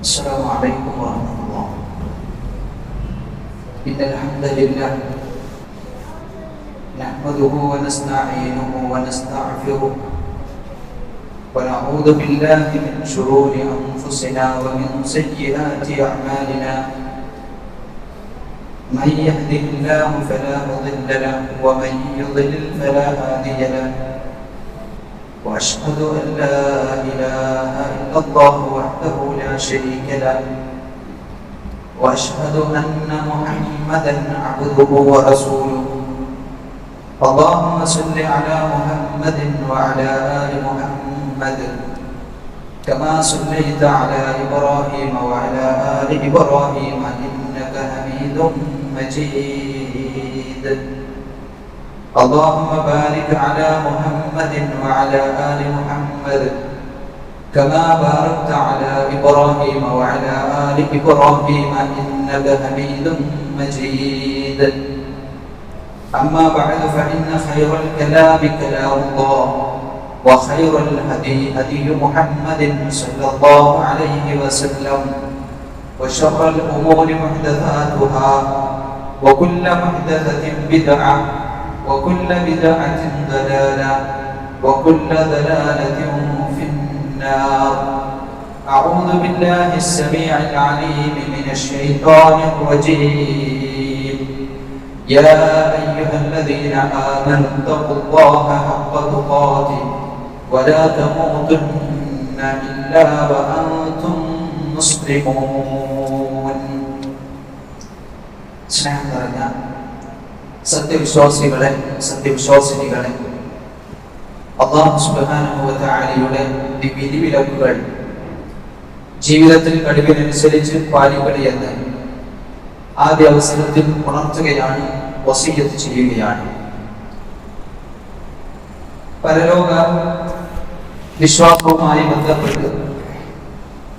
السلام عليكم ورحمة الله. إن الحمد لله نحمده ونستعينه ونستغفره ونعوذ بالله من شرور أنفسنا ومن سيئات أعمالنا. من يهده الله فلا مضل له ومن يضلل فلا هادي له. وأشهد أن لا إله إلا الله وحده لا شريك له وأشهد أن محمدا عبده ورسوله. اللهم صل على محمد وعلى آل محمد كما صليت على إبراهيم وعلى آل إبراهيم إنك حميد مجيد. اللهم بارك على محمد وعلى آل محمد كما باركت على إبراهيم وعلى آل إبراهيم إنك حميد مجيد. أما بعد فإن خير الكلام كلام الله وخير الهدي هدي محمد صلى الله عليه وسلم وشر الأمور محدثاتها وكل محدثة بدعة وكل بدعة ضلالة وكل ضلالة في النار. أعوذ بالله السميع العليم من الشيطان الرجيم. يا أيها الذين آمنوا اتقوا الله حق تقاته ولا تموتن إلا وأنتم مسلمون. സത്യവിശ്വാസികളെ സത്യവിശ്വാസിനികളെ, അല്ലാഹു സുബ്ഹാനഹു വ തആലയുടെ വിധിവിലക്കുകൾ ജീവിതത്തിൽ കഴിവിനനുസരിച്ച് പാലിക്കണമെന്ന് ആദ്യ അവസരത്തിൽ ഉണർത്തുകയാണ്, വസിയ്യത്ത് ചെയ്യുകയാണ്. പരലോക വിശ്വാസവുമായി ബന്ധപ്പെട്ട്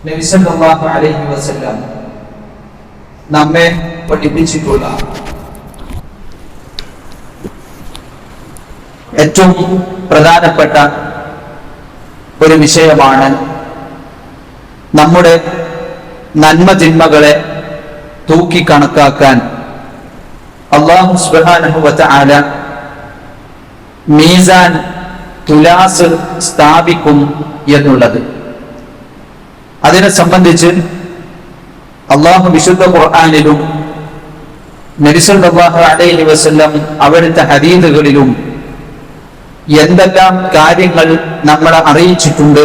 നബി സല്ലല്ലാഹു അലൈഹി വസല്ലം നമ്മെ പഠിപ്പിച്ചിട്ടുള്ള ഏറ്റവും പ്രധാനപ്പെട്ട ഒരു വിഷയമാണ് നമ്മുടെ നന്മതിന്മകളെ തൂക്കിക്കണക്കാക്കാൻ അല്ലാഹു സുബ്ഹാനഹു വ തആല മീസാൻ തുലാസ് സ്ഥാപിക്കും എന്നുള്ളത്. അതിനെ സംബന്ധിച്ച് അല്ലാഹു വിശുദ്ധ ഖുർആനിലും നബി സല്ലല്ലാഹു അലൈഹി വസല്ലം അവിടുത്തെ ഹദീസുകളിലും എന്തെല്ലാം കാര്യങ്ങൾ നമ്മളെ അറിയിച്ചിട്ടുണ്ട്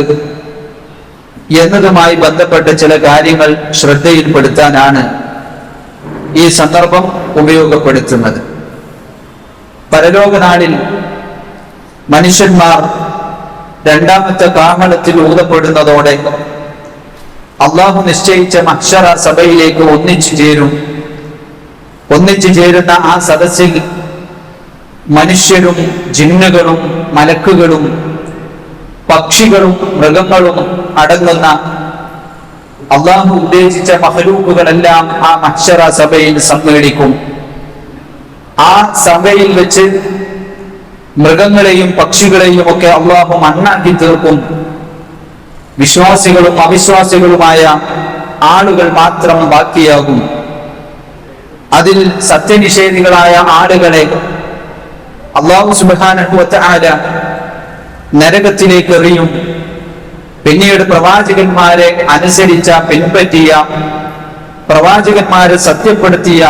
എന്നതുമായി ബന്ധപ്പെട്ട ചില കാര്യങ്ങൾ ശ്രദ്ധയിൽപ്പെടുത്താനാണ് ഈ സന്ദർഭം ഉപയോഗപ്പെടുത്തുന്നത്. പരലോകനാളിൽ മനുഷ്യന്മാർ രണ്ടാമത്തെ കാഹളത്തിൽ ഊതപ്പെടുന്നതോടെ അള്ളാഹു നിശ്ചയിച്ച മഹ്ശറ സഭയിലേക്ക് ഒന്നിച്ചു ചേരുന്ന ആ സദസ്സിൽ മനുഷ്യരും ജിന്നുകളും മലക്കുകളും പക്ഷികളും മൃഗങ്ങളും അടങ്ങുന്ന അള്ളാഹു ഉദ്ദേശിച്ച മഹ്ലൂക്കുകളെല്ലാം ആ മഹ്ശറ സഭയിൽ സമ്മേളിക്കും. ആ സഭയിൽ വെച്ച് മൃഗങ്ങളെയും പക്ഷികളെയും ഒക്കെ അള്ളാഹു മണ്ണാക്കി തീർക്കും. വിശ്വാസികളും അവിശ്വാസികളുമായ ആളുകൾ മാത്രം ബാക്കിയാകും. അതിൽ സത്യനിഷേധികളായ ആളുകളെ അല്ലാഹു സുബ്ഹാനഹു വ തആല നരകത്തിലേക്ക് എറിയും. പിന്നീട് പ്രവാചകന്മാരെ അനുസരിച്ച, പിൻപറ്റിയ, പ്രവാചകന്മാരെ സത്യപ്പെടുത്തിയ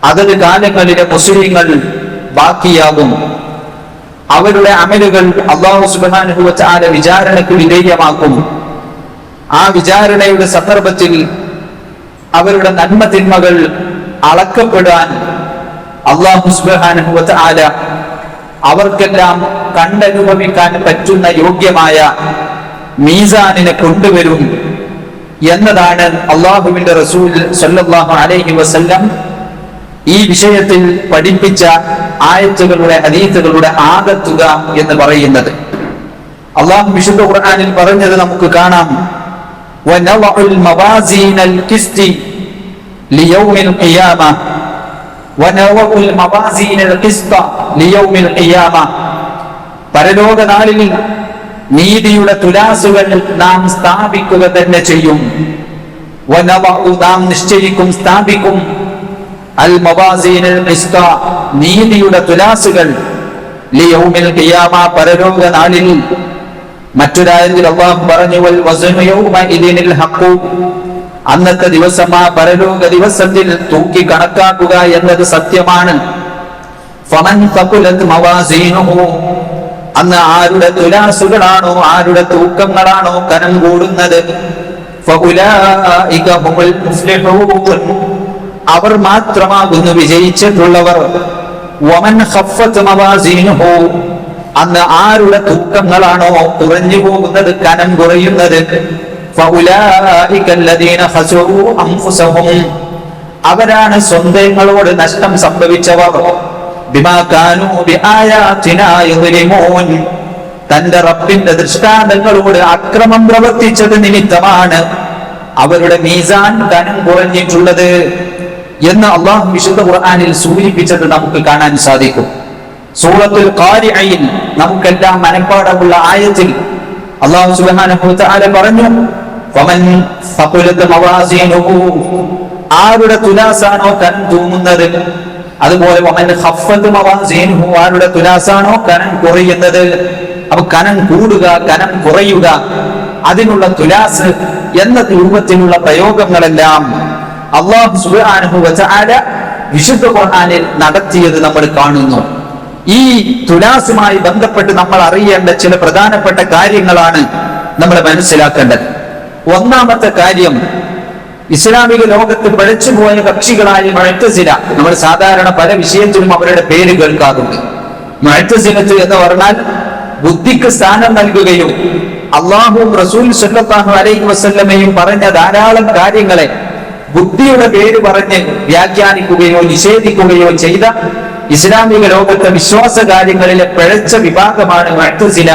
അതത് കാലങ്ങളിലെ മുസ്ലിങ്ങൾ ബാക്കിയാകും. അവരുടെ അമലുകൾ അല്ലാഹു സുബ്ഹാനഹു വ തആല വിചാരണയ്ക്ക് വിധേയമാക്കും. ആ വിചാരണയുടെ സന്ദർഭത്തിൽ അവരുടെ നന്മ തിന്മകൾ അളക്കപ്പെടാൻ അല്ലാഹു സുബ്ഹാനഹു വ തആല അവർക്കെല്ലാം കണ്ടനുഭവിക്കാൻ പറ്റുന്ന യോഗ്യമായ മീസാനിനെ കൊണ്ടുവരും എന്നതാണ് അല്ലാഹുവിന്റെ റസൂൽ സല്ലല്ലാഹു അലൈഹി വസല്ലം ഈ വിഷയത്തിൽ പഠിപ്പിച്ച ആയത്തുകളുടെ ഹദീസുകളുടെ ആകത്തുക എന്ന് പറയുന്നത്. അല്ലാഹു വിശുദ്ധ ഖുർആനിൽ പറഞ്ഞത് നമുക്ക് കാണാം. വനളഉൽ മവാസീനൽ ഖിസ്തി ലിയൗമിൽ ഖിയാമ വനളഉൽ മവാസീനൽ ഖിസ്ത ലിയൗമിൽ ഖിയാമ. പരലോക നാളിൽ നീതിയുടെ തുലാസുകൾ നാം സ്ഥാപിക്കുക തന്നെ ചെയ്യും. നാം നിശ്ചയിക്കും, സ്ഥാപിക്കും അൽ മവാസീനുൽ ഖിസ്ത, നീതിയുടെ തുലാസുകൾ ലിയൗമിൽ ഖിയാമ, പരലോക നാളിൽ. മറ്റൊരായത്തിൽ അല്ലാഹു പറഞ്ഞു വൽ വസ്നു യൗമഇദിനിൽ ഹഖ്, അന്നത്തെ ദിവസം, ആ പരലോക ദിവസത്തിൽ തൂക്കി കണക്കാക്കുക എന്നത് സത്യമാണ്. ഫമൻ തഖുലത് മവാസീനുഹു, അന്ന് ആരുടെ തുലാസുകളാണോ, ആരുടെ തൂക്കങ്ങളാണോ കനം കൂടുന്നത്, ഫഉലൈക ഹുമുൽ മുഫ്ലിഹൂൻ, അവർ മാത്രമാകുന്നു വിജയിച്ചിട്ടുള്ളവർ. വമൻ ഖഫ്ഫത് മവാസീനുഹു, അന്ന് ആരുടെ തൂക്കങ്ങളാണോ കുറഞ്ഞു പോകുന്നത്, കനം കുറയുന്നത്, ഫഉലൈക അല്ലദീന ഖസറൂ അൻഫുസഹും, അവരാണ് സ്വന്തങ്ങളോട് നഷ്ടം സംഭവിച്ചവർ. ബിമാ കാനൂ ബിആയാതിനാ യുദ്ലിമൂൻ, തന്റെ റബ്ബിന്റെ ദൃഷ്ടാന്തങ്ങളോട് അക്രമം പ്രവർത്തിച്ചത് നിമിത്തമാണ് അവരുടെ മീസാൻ കനം കുറഞ്ഞിട്ടുള്ളത് എന്ന് അല്ലാഹു വിശുദ്ധ ഖുർആനിൽ സൂചിപ്പിച്ചത് നമുക്ക് കാണാൻ സാധിക്കും. സൂറത്തുൽ ഖാരിഅയിൽ നമുക്കെല്ലാം മനഃപ്പാഠമുള്ള ആയത്തിൽ അല്ലാഹു സുബ്ഹാനഹു വ തആല പറഞ്ഞു, ഫമൻ ഫഖുലത് മവാസീനുഹു, ആരുടെ തുലാസാണോ കനം തൂങ്ങുന്നത്, അതുപോലെ വമൻ ഖഫ്ഫത് മവാസീനുഹു, ആരുടെ തുലാസാണോ കനം കുറയുന്നത്. അപ്പൊ കനം കൂടുക, കനം കുറയുക, അതിനുള്ള തുലാസ് എന്ന രൂപത്തിലുള്ള പ്രയോഗങ്ങളെല്ലാം അല്ലാഹു സുബ്ഹാനഹു വ തആല വിശുദ്ധ ഖുർആനിൽ നടത്തിയത് നമ്മൾ കാണുന്നു. ഈ തുലാസുമായി ബന്ധപ്പെട്ട് നമ്മൾ അറിയേണ്ട ചില പ്രധാനപ്പെട്ട കാര്യങ്ങളാണ് നമ്മൾ മനസ്സിലാക്കേണ്ടത്. ഒന്നാമത്തെ കാര്യം, ഇസ്ലാമിക ലോകത്ത് പിഴച്ചുപോയ കക്ഷികളായ മുഅ്തസില, നമ്മൾ സാധാരണ പല വിഷയത്തിലും അവരുടെ പേര് കേൾക്കാറുണ്ട്. മുഅ്തസിലത്ത് എന്ന് പറഞ്ഞാൽ ബുദ്ധിക്ക് സ്ഥാനം നൽകുകയും അല്ലാഹുവും റസൂൽ സ്വല്ലല്ലാഹു അലൈഹി വസല്ലമയും പറഞ്ഞ ധാരാളം കാര്യങ്ങളെ ബുദ്ധിയുടെ പേര് പറഞ്ഞ് വ്യാഖ്യാനിക്കുകയോ നിഷേധിക്കുകയോ ചെയ്ത ഇസ്ലാമിക ലോകത്തെ വിശ്വാസ കാര്യങ്ങളിലെ പിഴച്ച വിഭാഗമാണ് മുഅ്തസില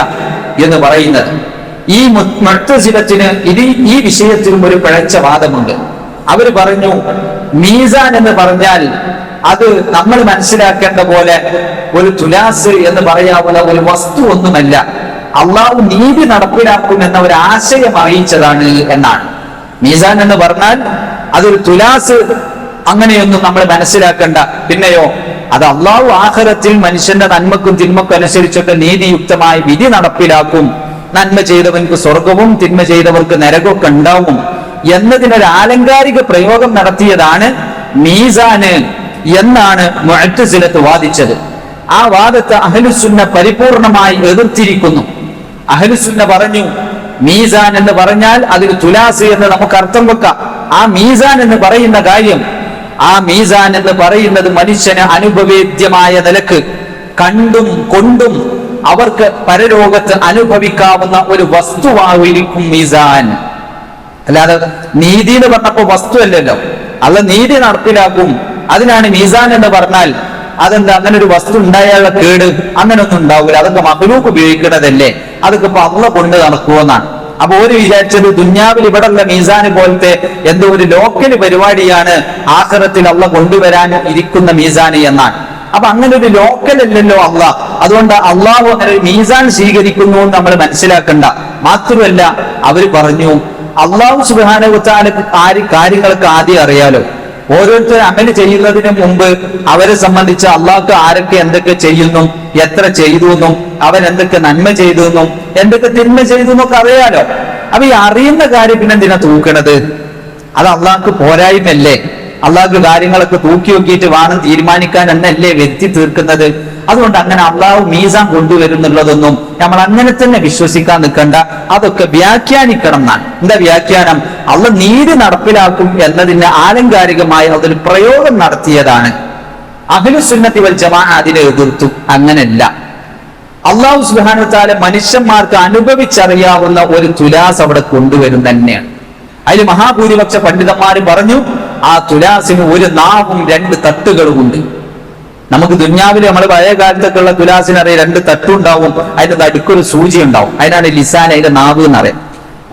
എന്ന് പറയുന്നത്. ഈ മുഅ്തസിലത്തിന് ഈ വിഷയത്തിലും ഒരു പിഴച്ച വാദമുണ്ട്. അവർ പറഞ്ഞു, മീസാൻ എന്ന് പറഞ്ഞാൽ അത് നമ്മൾ മനസ്സിലാക്കേണ്ട പോലെ ഒരു തുലാസ് എന്ന് പറയാവുന്ന ഒരു വസ്തു ഒന്നുമല്ല, അള്ളാഹു നീതി നടപ്പിലാക്കുമെന്ന ഒരു ആശയം അറിയിച്ചതാണ് എന്നാണ്. മീസാൻ എന്ന് പറഞ്ഞാൽ അതൊരു തുലാസ് അങ്ങനെയൊന്നും നമ്മൾ മനസ്സിലാക്കണ്ട. പിന്നെയോ അത് അള്ളാഹു ആഖിറത്തിൽ മനുഷ്യന്റെ നന്മക്കും തിന്മക്കും അനുസരിച്ചൊക്കെ നീതിയുക്തമായി വിധി നടപ്പിലാക്കും, നന്മ ചെയ്തവർക്ക് സ്വർഗവും തിന്മ ചെയ്തവർക്ക് നരകമൊക്കെ ഉണ്ടാവും എന്നതിനൊരു ആലങ്കാരിക പ്രയോഗം നടത്തിയതാണ് മീസാന് എന്നാണ് മുഅ്തസിലത്ത് വാദിച്ചത്. ആ വാദത്തെ അഹ്ലുസുന്ന പരിപൂർണമായി എതിർത്തിരിക്കുന്നു. അഹ്ലുസുന്ന പറഞ്ഞു, മീസാൻ എന്ന് പറഞ്ഞാൽ അതിൽ തുലാസ് എന്ന് നമുക്ക് അർത്ഥം വെക്കാം. ആ മീസാൻ എന്ന് പറയുന്ന കാര്യം, ആ മീസാൻ എന്ന് പറയുന്നത് മനുഷ്യന് അനുഭവേദ്യമായ നിലക്ക് കണ്ടും കൊണ്ടും അവർക്ക് പരലോകത്ത് അനുഭവിക്കാവുന്ന ഒരു വസ്തുവായിരിക്കും മീസാൻ. അല്ലാതെ നീതി എന്ന് പറഞ്ഞപ്പോ വസ്തു അല്ലല്ലോ, അല്ല നീതി നടപ്പിലാക്കും, അതിനാണ് മീസാൻ എന്ന് പറഞ്ഞാൽ. അതെന്താ, അങ്ങനെ ഒരു വസ്തു ഉണ്ടായാലുള്ള കേട് അങ്ങനൊന്നും ഉണ്ടാവില്ല, അതൊക്കെ മഖ്ലൂഖ് ഉപയോഗിക്കണതല്ലേ, അതൊക്കെ ഇപ്പൊ അള്ളാഹ് കൊണ്ട് നടക്കുമെന്നാണ്. അപ്പൊ ഒരു വിചാരിച്ചത് ദുന്യാവിൽ ഇവിടെ ഉള്ള മീസാന് പോലത്തെ എന്തോ ഒരു ലോക്കൽ പരിപാടിയാണ് ആഖിറത്തിൽ അള്ളാഹ് കൊണ്ടുവരാൻ ഇരിക്കുന്ന മീസാന് എന്നാണ്. അപ്പൊ അങ്ങനെ ഒരു ലോക്കൽ അല്ലല്ലോ അള്ളാഹ്, അതുകൊണ്ട് അള്ളാഹു അങ്ങനെ ഒരു മീസാൻ സ്വീകരിക്കുന്നു എന്ന് നമ്മൾ മനസ്സിലാക്കണ്ട. മാത്രമല്ല അവർ പറഞ്ഞു, അള്ളാഹു സുബ്ഹാനഹു വ തആലക്ക് കാര്യങ്ങളൊക്കെ ആദ്യം അറിയാലോ. ഓരോരുത്തർ അമല് ചെയ്യുന്നതിന് മുമ്പ് അവരെ സംബന്ധിച്ച് അള്ളാഹ്ക്ക് ആരൊക്കെ എന്തൊക്കെ ചെയ്യുന്നു, എത്ര ചെയ്തു എന്നും അവൻ എന്തൊക്കെ നന്മ ചെയ്തു എന്നും എന്തൊക്കെ തിന്മ ചെയ്തു എന്നൊക്കെ അറിയാലോ. അപ്പൊ ഈ അറിയുന്ന കാര്യം പിന്നെ എന്തിനാ തൂക്കണത്? അത് അള്ളാഹ്ക്ക് പോരായ്മല്ലേ? അള്ളാഹ്ക്ക് കാര്യങ്ങളൊക്കെ തൂക്കി നോക്കിയിട്ട് വേണം തീരുമാനിക്കാൻ എന്നല്ലേ വ്യക്തി തീർക്കുന്നത്. അതുകൊണ്ട് അങ്ങനെ അള്ളാഹു മീസാൻ കൊണ്ടുവരുന്നുള്ളതൊന്നും നമ്മൾ അങ്ങനെ തന്നെ വിശ്വസിക്കാൻ നിൽക്കണ്ട, അതൊക്കെ വ്യാഖ്യാനിക്കണം എന്നാണ്. എന്താ വ്യാഖ്യാനം? അള്ളാഹ് നീതി നടപ്പിലാക്കും എന്നതിന് ആലങ്കാരികമായി അതൊരു പ്രയോഗം നടത്തിയതാണ്. അഹ്ലുസുന്നത്തി വൽ ജമാഅ അതിനെ എതിർത്തു. അങ്ങനെയല്ല, അല്ലാഹു സുബ്ഹാനഹു വ തആല മനുഷ്യന്മാർക്ക് അനുഭവിച്ചറിയാവുന്ന ഒരു തുലാസ് അവിടെ കൊണ്ടുവരും തന്നെയാണ്. അതിൽ മഹാഭൂരിപക്ഷ പണ്ഡിതന്മാർ പറഞ്ഞു, ആ തുലാസിന് ഒരു നാവും രണ്ട് തട്ടുകളും ഉണ്ട്. നമുക്ക് ദുന്യാവിൽ നമ്മൾ പഴയ കാലത്തൊക്കെ ഉള്ള തുലാസിനറിയാം, രണ്ട് തട്ടുണ്ടാവും, അതിന്റെ നടുക്കൊരു സൂചി ഉണ്ടാവും, അതിനാണ് ലിസാൻ, അതിന്റെ നാവ് എന്നറിയാം.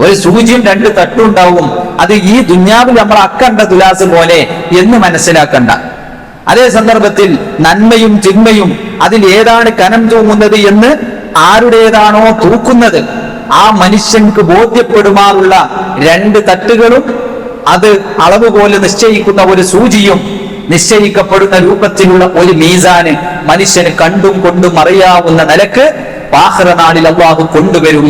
ഒരു സൂചിയും രണ്ട് തട്ടുണ്ടാവും. അത് ഈ ദുന്യാവിൽ നമ്മൾ അക്കണ്ട തുലാസ് പോലെ എന്ന് മനസ്സിലാക്കണ്ട. അതേ സന്ദർഭത്തിൽ നന്മയും തിന്മയും അതിൽ ഏതാണ് കനം തൂങ്ങുന്നത് എന്ന് ആരുടേതാണോ തൂക്കുന്നത് ആ മനുഷ്യൻക്ക് ബോധ്യപ്പെടുമാറുള്ള 2 തട്ടുകളും അത് അളവുപോലെ നിശ്ചയിക്കുന്ന ഒരു സൂചിയും നിശ്ചയിക്കപ്പെടുന്ന രൂപത്തിലുള്ള ഒരു മീസാന് മനുഷ്യന് കണ്ടും കൊണ്ടും അറിയാവുന്ന നിലക്ക് ആഖിറ നാളിൽ അല്ലാഹു കൊണ്ടുവരും.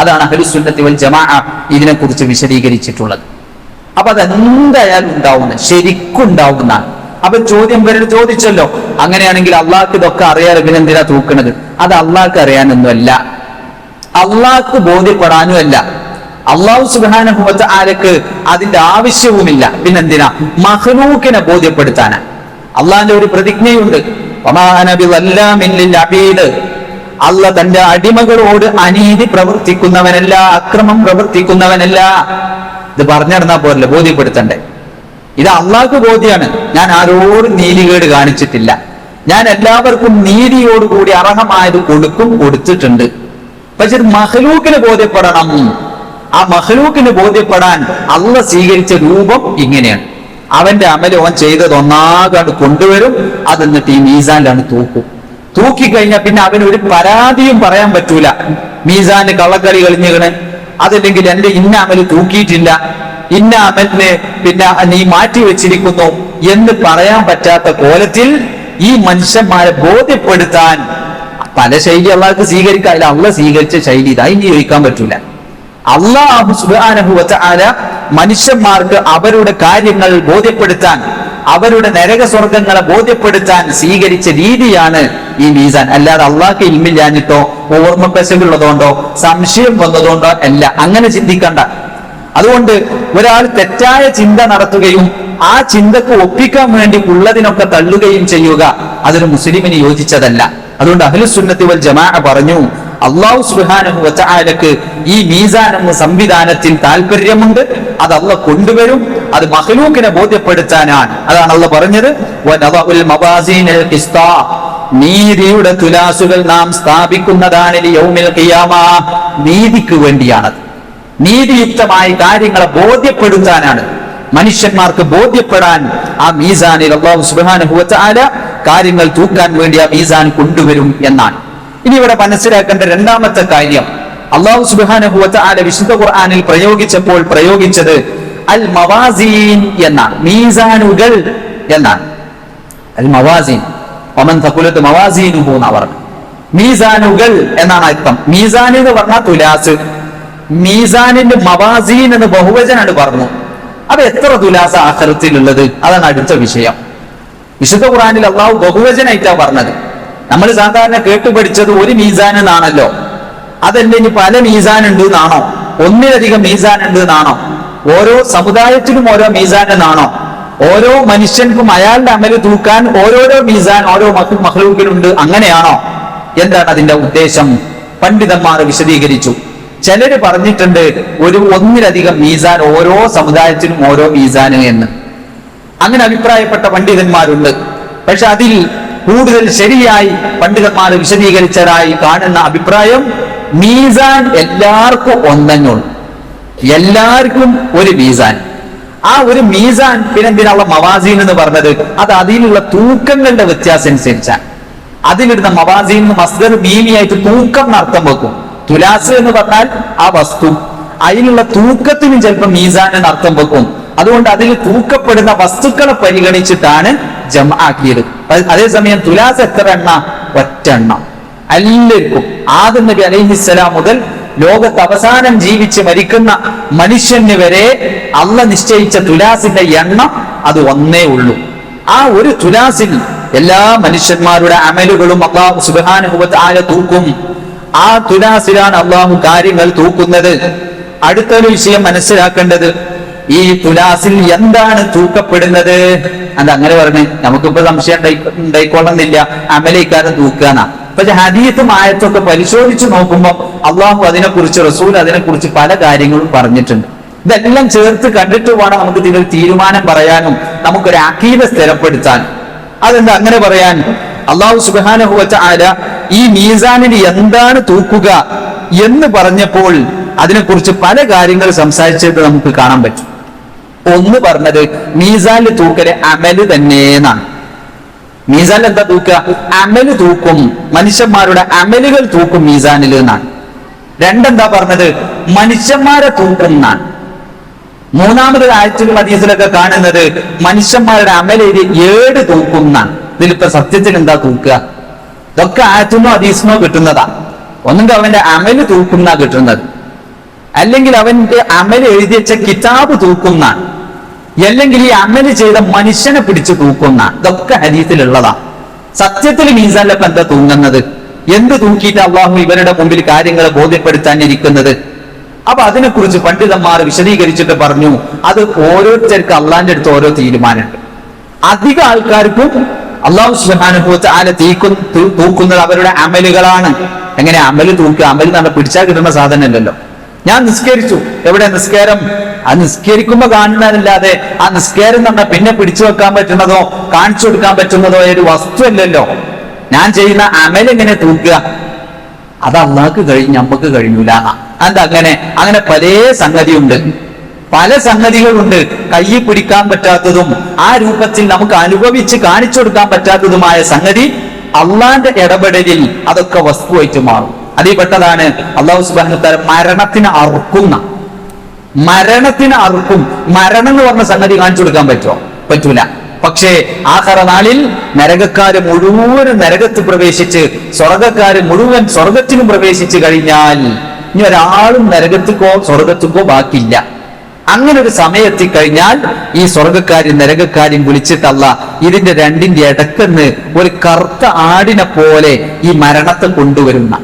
അതാണ് അഹ്ലുസുന്നത്തി വൽ ജമാഅ ഇതിനെക്കുറിച്ച് വിശദീകരിച്ചിട്ടുള്ളത്. അപ്പൊ അതെന്തായാലും ഉണ്ടാവുന്നത്, ശരിക്കും ഉണ്ടാവുന്ന. അപ്പൊ ചോദ്യം ചോദിച്ചല്ലോ, അങ്ങനെയാണെങ്കിൽ അള്ളാഹ്ക്ക് ഇതൊക്കെ അറിയാതെ പിന്നെന്തിനാ തൂക്കണത്? അത് അള്ളാഹ്ക്ക് അറിയാനൊന്നുമല്ല, അള്ളാഹ്ക്ക് ബോധ്യപ്പെടാനും അല്ല. അള്ളാഹു സുബ്ഹാനഹു വ തആലക്ക് അതിന്റെ ആവശ്യവുമില്ല. പിന്നെന്തിനാ? മഖ്ലൂക്കിനെ ബോധ്യപ്പെടുത്താനാ. അള്ളാഹിന്റെ ഒരു പ്രതിജ്ഞയുണ്ട്, അല്ല തന്റെ അടിമകളോട് അനീതി പ്രവർത്തിക്കുന്നവനല്ല, അക്രമം പ്രവർത്തിക്കുന്നവനല്ല. ഇത് പറഞ്ഞിടന്നാ പോരല്ലേ, ബോധ്യപ്പെടുത്തണ്ടേ? ഇത് അള്ളാഹ്ക്ക് ബോധ്യാണ്. ഞാൻ ആരോടും നീതികേട് കാണിച്ചിട്ടില്ല, ഞാൻ എല്ലാവർക്കും നീതിയോടുകൂടി അർഹമായത് കൊടുത്തിട്ടുണ്ട്. പക്ഷെ മഖ്ലൂക്കിന് ബോധ്യപ്പെടണം. ആ മഖ്ലൂക്കിന് ബോധ്യപ്പെടാൻ അള്ള സ്വീകരിച്ച രൂപം ഇങ്ങനെയാണ്. അവന്റെ അമല് അവൻ ചെയ്തത് ഒന്നാകാണ്ട് കൊണ്ടുവരും, അതെന്നിട്ട് ഈ മീസാനിലാണ് തൂക്കും. തൂക്കിക്കഴിഞ്ഞാൽ പിന്നെ അവനൊരു പരാതിയും പറയാൻ പറ്റൂല. മീസാന് കള്ളക്കളി കളിഞ്ഞിക്കണ്, അതല്ലെങ്കിൽ എന്റെ ഇന്ന അമല് തൂക്കിയിട്ടില്ല, ഇന്ന അമലിനെ പിന്നെ നീ മാറ്റി വെച്ചിരിക്കുന്നു എന്ന് പറയാൻ പറ്റാത്ത കോലത്തിൽ ഈ മനുഷ്യന്മാരെ ബോധ്യപ്പെടുത്താൻ പല ശൈലി അള്ളാഹ്ക്ക് സ്വീകരിക്കാൻ. അതിൽ അള്ള സ്വീകരിച്ച ശൈലി ഇതാ, ഇനി ചോദിക്കാൻ പറ്റൂല. അല്ലാഹു സുബ്ഹാനഹു വ തആല മനുഷ്യന്മാർക്ക് അവരുടെ കാര്യങ്ങൾ ബോധ്യപ്പെടുത്താൻ, അവരുടെ നരക സ്വർഗങ്ങളെ ബോധ്യപ്പെടുത്താൻ സ്വീകരിച്ച രീതിയാണ് ഈ മീസാൻ. അല്ലാതെ അള്ളാഹ്ക്ക് ഇൽമില്ലാഞ്ഞിട്ടോ ഓർമ്മപ്പശകുള്ളതുകൊണ്ടോ സംശയം വന്നതുകൊണ്ടോ അല്ല. അങ്ങനെ ചിന്തിക്കണ്ട. അതുകൊണ്ട് ഒരാൾ തെറ്റായ ചിന്ത നടത്തുകയും ആ ചിന്തക്ക് ഒപ്പിക്കാൻ വേണ്ടി ഉള്ളതിനൊക്കെ തള്ളുകയും ചെയ്യുക, അതൊരു മുസ്ലിമിന് യോജിച്ചതല്ല. അതുകൊണ്ട് അഹ്ലുസുന്നത്തി വൽ ജമാഅ പറഞ്ഞു, അല്ലാഹു സുബ്ഹാനഹു വ തആലക്ക് ഈ മീസാൻ എന്ന സംവിധാനത്തിൽ താല്പര്യമുണ്ട്, അത് അല്ലാഹ് കൊണ്ടുവരും. അത് മഖ്ലൂക്കിനെ ബോധ്യപ്പെടുത്താനാണ്. അതാണ് അല്ലാഹ് പറഞ്ഞത്, വനദഉൽ മവാസീനൽ ഖിസ്താ, നീതിയുടെ തുലാസുകൾ നാം സ്ഥാപിക്കുന്നതാണ് ലിയൗമിൽ ഖിയാമ, നീതിക്ക് വേണ്ടിയാണത്. നീതിയുക്തമായ കാര്യങ്ങളെ ബോധ്യപ്പെടുത്താനാണ്, മനുഷ്യന്മാർക്ക് ബോധ്യപ്പെടാൻ ആ മീസാനിൽ അല്ലാഹു സുബ്ഹാനഹു വ തആല കാര്യങ്ങൾ തൂക്കാൻ വേണ്ടി ആ മീസാൻ കൊണ്ടുവരും എന്നാണ്. ഇനി ഇവിടെ മനസ്സിലാക്കേണ്ട രണ്ടാമത്തെ കാര്യം, അല്ലാഹു സുബ്ഹാനഹു വ തആല വിശുദ്ധ ഖുർആനിൽ പ്രയോഗിച്ചത് അൽ മവാസീൻ എന്നാണ്, മീസാനുകൾ എന്നാണ്. അൽ മവാസീൻ വമൻ തഖുലത് മവാസീനുഹു എന്ന് പറഞ്ഞു. മീസാനുകൾ എന്നാണ് അർത്ഥം. മീസാൻ എന്ന് പറഞ്ഞാൽ തുലാസ്, മീസാനിന്റെ മവാസീൻ എന്ന് ബഹുവചനാണ് പറഞ്ഞു. അത് എത്ര തുലാസ ആഖിറത്തിലുള്ളത്, അതാണ് അടുത്ത വിഷയം. വിശുദ്ധ ഖുർആനിൽ അള്ളാഹു ബഹുവചനായിട്ടാ പറഞ്ഞത്. നമ്മൾ സാധാരണ കേട്ടുപഠിച്ചത് ഒരു മീസാൻ എന്നാണല്ലോ. അതല്ല, ഇനി പല മീസാൻ ഉണ്ട് എന്നാണോ? ഒന്നിലധികം മീസാൻ ഉണ്ട് എന്നാണോ? ഓരോ സമുദായത്തിലും ഓരോ മീസാൻ എന്നാണോ? ഓരോ മനുഷ്യൻക്കും അയാളുടെ അമല് തൂക്കാൻ ഓരോരോ മീസാൻ ഓരോ മഖ്ലൂക്കിനുണ്ട്, അങ്ങനെയാണോ? എന്താണ് അതിന്റെ ഉദ്ദേശം? പണ്ഡിതന്മാർ വിശദീകരിച്ചു. ചിലര് പറഞ്ഞിട്ടുണ്ട് ഒന്നിലധികം മീസാൻ, ഓരോ സമുദായത്തിനും ഓരോ മീസാന് എന്ന്. അങ്ങനെ അഭിപ്രായപ്പെട്ട പണ്ഡിതന്മാരുണ്ട്. പക്ഷെ അതിൽ കൂടുതൽ ശരിയായി പണ്ഡിതന്മാർ വിശദീകരിച്ചതായി കാണുന്ന അഭിപ്രായം, മീസാൻ എല്ലാവർക്കും ഒന്നെന്നുള്ളൂ, എല്ലാവർക്കും ഒരു മീസാൻ. ആ ഒരു മീസാൻ പിന്നെന്തിനുള്ള മവാസീൻ എന്ന് പറഞ്ഞത്, അത് അതിലുള്ള തൂക്കങ്ങളുടെ വ്യത്യാസം അനുസരിച്ചാണ്. അതിലിടുന്ന മവാസീൻ മസ്ദർ മീമിയായിട്ട് തൂക്കം എന്നർത്ഥം വെക്കും. തുലാസ് എന്ന് പറഞ്ഞാൽ ആ വസ്തു, അതിലുള്ള തൂക്കത്തിനും ചിലപ്പോൾ മീസാൻ എന്ന് അർത്ഥം വെക്കും. അതുകൊണ്ട് അതിൽ തൂക്കപ്പെടുന്ന വസ്തുക്കളെ പരിഗണിച്ചിട്ടാണ് ജംആക്കിയത്. അതേസമയം തുലാസ് എത്ര എണ്ണ? ഒറ്റ എണ്ണം എല്ലാവർക്കും. ആദം നബി അലൈഹിസ്സലാം മുതൽ ലോകത്ത് അവസാനം ജീവിച്ച് മരിക്കുന്ന മനുഷ്യന് വരെ അള്ളാഹ് നിശ്ചയിച്ച തുലാസിന്റെ എണ്ണം അത് ഒന്നേ ഉള്ളൂ. ആ ഒരു തുലാസിൽ എല്ലാ മനുഷ്യന്മാരുടെ അമലുകളും അല്ലാഹു സുബ്ഹാനഹു വ തആല തൂക്കും. ആ തുലാസിലാണ് അള്ളാഹു കാര്യങ്ങൾ തൂക്കുന്നത്. അടുത്തൊരു വിഷയം മനസ്സിലാക്കേണ്ടത്, ഈ തുലാസിൽ എന്താണ് തൂക്കപ്പെടുന്നത്? അതങ്ങനെ പറഞ്ഞ് നമുക്കിപ്പോ സംശയം ഉണ്ടായിക്കൊള്ളുന്നില്ല, അമലിക്കാരൻ തൂക്കാനാ. പക്ഷെ ഹദീസും ആയത്തൊക്കെ പരിശോധിച്ച് നോക്കുമ്പോൾ അള്ളാഹു അതിനെക്കുറിച്ച്, റസൂൽ അതിനെക്കുറിച്ച് പല കാര്യങ്ങളും പറഞ്ഞിട്ടുണ്ട്. ഇതെല്ലാം ചേർത്ത് കണ്ടിട്ട് വേണം നമുക്ക് ഇതിനൊരു തീരുമാനം പറയാനും നമുക്കൊരു അഖീദ സ്ഥിരപ്പെടുത്താൻ. അതെന്താ അങ്ങനെ പറയാൻ? അല്ലാഹു സുബ്ഹാനഹു വ തആല ഈ മീസാനിന് എന്താണ് തൂക്കുക എന്ന് പറഞ്ഞപ്പോൾ അതിനെക്കുറിച്ച് പല കാര്യങ്ങൾ സംസാരിച്ചത് നമുക്ക് കാണാൻ പറ്റും. ഒന്ന് പറഞ്ഞത് മീസാനിൽ തൂക്കല് അമല് തന്നെ എന്നാണ്. മീസാനിൽ എന്താ തൂക്കുക? അമല് തൂക്കും, മനുഷ്യന്മാരുടെ അമലുകൾ തൂക്കും മീസാനിൽ എന്നാണ്. രണ്ടെന്താ പറഞ്ഞത്? മനുഷ്യന്മാരെ തൂക്കുന്നാണ്. മൂന്നാമത് ആയത്തിലും ഹദീസിലൊക്കെ കാണുന്നത് മനുഷ്യന്മാരുടെ അമലെഴുതി ഏട് തൂക്കുന്നാണ്. ഇതിലിപ്പോ സത്യത്തിൽ എന്താ തൂക്കുക? ഇതൊക്കെ ആയത്തിനോ ഹദീസിനോ കിട്ടുന്നതാ. ഒന്നുകിൽ അവന്റെ അമല് തൂക്കുന്ന കിട്ടുന്നത്, അല്ലെങ്കിൽ അവന്റെ അമല് എഴുതി വെച്ച കിതാബ് തൂക്കുന്നാണ്, അല്ലെങ്കിൽ ഈ അമല് ചെയ്ത മനുഷ്യനെ പിടിച്ച് തൂക്കുന്നാണ്. ഇതൊക്കെ ഹദീസിലുള്ളതാ. സത്യത്തിൽ മീസാനിലൊക്കെ എന്താ തൂങ്ങുന്നത്? എന്ത് തൂക്കിയിട്ട് അള്ളാഹു ഇവരുടെ മുമ്പിൽ കാര്യങ്ങളെ ബോധ്യപ്പെടുത്താനിരിക്കുന്നത്? അപ്പൊ അതിനെക്കുറിച്ച് പണ്ഡിതന്മാർ വിശദീകരിച്ചിട്ട് പറഞ്ഞു, അത് ഓരോരുത്തർക്ക് അള്ളാന്റെ അടുത്ത് ഓരോ തീരുമാനമുണ്ട്. അധിക ആൾക്കാർക്കും അള്ളാഹു സുബ്ഹാനഹു വ തആല തൂക്കുന്നത് അവരുടെ അമലുകളാണ്. എങ്ങനെ അമല് തൂക്കുക? അമൽ എന്ന് പിടിച്ചാൽ കിട്ടുന്ന സാധനമല്ലല്ലോ. ഞാൻ നിസ്കരിച്ചു, എവിടെ നിസ്കാരം? ആ നിസ്കരിക്കുമ്പോ കാണുന്നതല്ലാതെ ആ നിസ്കാരം എന്ന് പറഞ്ഞാൽ പിന്നെ പിടിച്ചു വെക്കാൻ പറ്റുന്നതോ കാണിച്ചു കൊടുക്കാൻ പറ്റുന്നതോ ഒരു വസ്തു അല്ലല്ലോ. ഞാൻ ചെയ്യുന്ന അമലെങ്ങനെ തൂക്കുക? അത് അള്ളാഹ്ക്ക് കഴിഞ്ഞ് നമുക്ക് കഴിയൂല. എന്താ അങ്ങനെ? അങ്ങനെ പല സംഗതിയുണ്ട്, പല സംഗതികളുണ്ട്. കയ്യിൽ പിടിക്കാൻ പറ്റാത്തതും ആ രൂപത്തിൽ നമുക്ക് അനുഭവിച്ച് കാണിച്ചു കൊടുക്കാൻ പറ്റാത്തതുമായ സംഗതി അള്ളാന്റെ ഇടപെടലിൽ അതൊക്കെ വസ്തുവായിട്ട് മാറും. അതിൽ പെട്ടതാണ് അള്ളാഹു സുബ്ഹാനഹു വ തആല മരണത്തിന് അറുക്കും. മരണം എന്ന് പറഞ്ഞ സംഗതി കാണിച്ചു കൊടുക്കാൻ പറ്റുമോ? പറ്റൂല. പക്ഷേ ആഖിറ നാളിൽ നരകക്കാര് മുഴുവൻ നരകത്ത് പ്രവേശിച്ച് സ്വർഗക്കാര് മുഴുവൻ സ്വർഗത്തിലും പ്രവേശിച്ചു കഴിഞ്ഞാൽ ഇനി ഒരാളും നരകത്തിക്കോ സ്വർഗത്തിക്കോ ബാക്കിയില്ല. അങ്ങനെ ഒരു സമയത്തിക്കഴിഞ്ഞാൽ ഈ സ്വർഗക്കാരും നരകക്കാരും വിളിച്ചിട്ടല്ല ഇതിന്റെ രണ്ടിന്റെ ഇടക്കെന്ന് ഒരു കറുത്ത ആടിനെ പോലെ ഈ മരണത്തെ കൊണ്ടുവരുന്ന,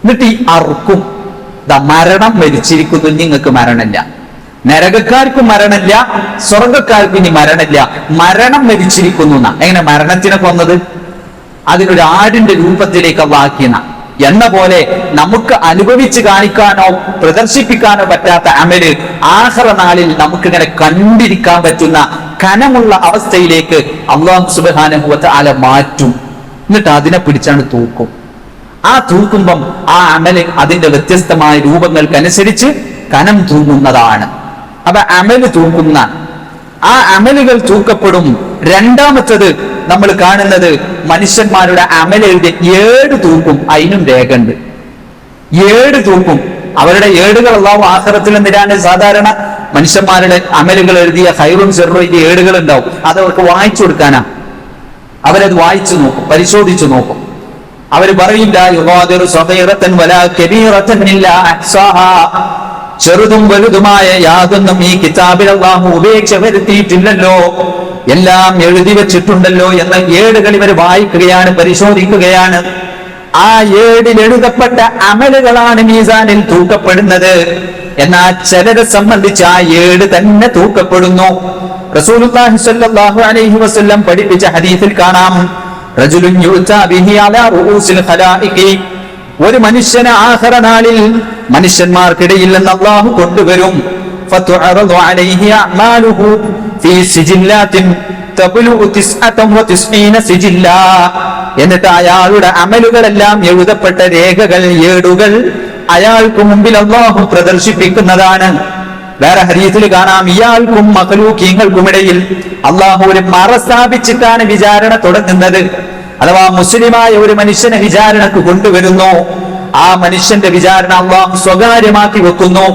എന്നിട്ട് ഈ അറുക്കും. മരണം മരിച്ചിരിക്കുന്നു, നിങ്ങൾക്ക് മരണമില്ല. നരകക്കാർക്കും മരണമില്ല, സ്വർഗക്കാർക്കും ഇനി മരണമില്ല. മരണം മരിച്ചിരിക്കുന്നു. എങ്ങനെ മരണത്തിനെ കൊന്നത്? അതിനൊരു ആടിന്റെ രൂപത്തിലേക്ക് ആക്കിയെന്ന എന്ന പോലെ നമുക്ക് അനുഭവിച്ച് കാണിക്കാനോ പ്രദർശിപ്പിക്കാനോ പറ്റാത്ത അമല് ആഖിറ നാളിൽ നമുക്കിങ്ങനെ കണ്ടിരിക്കാൻ പറ്റുന്ന കനമുള്ള അവസ്ഥയിലേക്ക് അല്ലാഹു സുബ്ഹാനഹു വ തആല മാറ്റും. എന്നിട്ട് അതിനെ പിടിച്ചാണ് തൂക്കും. ആ തൂക്കുമ്പം ആ അമല് അതിന്റെ വ്യത്യസ്തമായ രൂപങ്ങൾക്കനുസരിച്ച് കനം തൂങ്ങുന്നതാണ്. അപ്പൊ അമല് തൂക്കുന്ന ആ അമലുകൾ തൂക്കപ്പെടും. രണ്ടാമത്തത് നമ്മൾ കാണുന്നത് മനുഷ്യന്മാരുടെ അമലെഴുതി ഏട് തൂക്കും. അതിനും രേഖണ്ട്. ഏട് തൂക്കും. അവരുടെ ഏടുകൾ അല്ലാഹു ആഖിറത്തിൽ എന്തിനാണ്? സാധാരണ മനുഷ്യന്മാരുടെ അമലുകൾ എഴുതിയ ഖൈറും ശർറും എഴുതിയ ഏടുകൾ ഉണ്ടാവും. അത് അവർക്ക് വായിച്ചു കൊടുക്കാനാ. അവരത് വായിച്ചു നോക്കും, പരിശോധിച്ചു നോക്കും. അവര് പറയില്ല യുഗാദിറു സഗീറതൻ വലാ കബീറതൻ ഇല്ലാ അഹ്സാഹാ. ചെറുതും വലുതുമായ യാതൊന്നും ഈ കിതാബിൽ അല്ലാഹു ഉപേക്ഷ വരുത്തിയിട്ടില്ലല്ലോ, എല്ലാം എഴുതി വെച്ചിട്ടുണ്ടല്ലോ എന്ന ഏടുകൾ ഇവർ വായിക്കുകയാണ്, പരിശോധിക്കുകയാണ്. ആ ഏടിൽ എഴുതപ്പെട്ട അമലുകളാണ് മീസാനിൽ തൂക്കപ്പെടുന്നത്. എന്നാൽ ചിലരെ സംബന്ധിച്ച് ആ ഏട് തന്നെ തൂക്കപ്പെടുന്നു. റസൂലുള്ളാഹി സ്വല്ലല്ലാഹു അലൈഹി വസല്ലം പഠിപ്പിച്ച ഹദീസിൽ കാണാം, റജുലുൻ യുഅ്താ ബിഹി അലാ റൂസിൽ ഖലായിഖി. ഒരു മനുഷ്യനെ ആഖിറ നാളിൽ മനുഷ്യന്മാർക്കിടയിൽ നിന്ന് അല്ലാഹു കൊണ്ടുവരും. ഫതുഅറദു അലൈഹി അഅമാലുഹു ഫീ സിജില്ലാത്തിൻ തബ്ലുഉ 99 സിജില്ലാ. എന്നിട്ട് അയാളുടെ അമലുകളെല്ലാം എഴുതപ്പെട്ട രേഖകൾ, ഏടുകൾ അയാൾക്ക് മുമ്പിൽ അല്ലാഹു പ്രദർശിപ്പിക്കുന്നതാണ്. വേറെ ഹദീസിൽ കാണാം, ഇയാൾക്കും മഖ്ലൂഖീങ്ങൾക്കുമിടയിൽ അല്ലാഹു ഒരു മറ സ്ഥാപിച്ചിട്ടാണ് വിചാരണ തുടങ്ങുന്നത്. അഥവാ മുസ്ലിമായ ഒരു മനുഷ്യനെ വിചാരണക്ക് കൊണ്ടുവരുന്നു. ആ മനുഷ്യന്റെ വിചാരണ അല്ലാഹു സ്വകാര്യമാക്കി വെക്കുന്നു.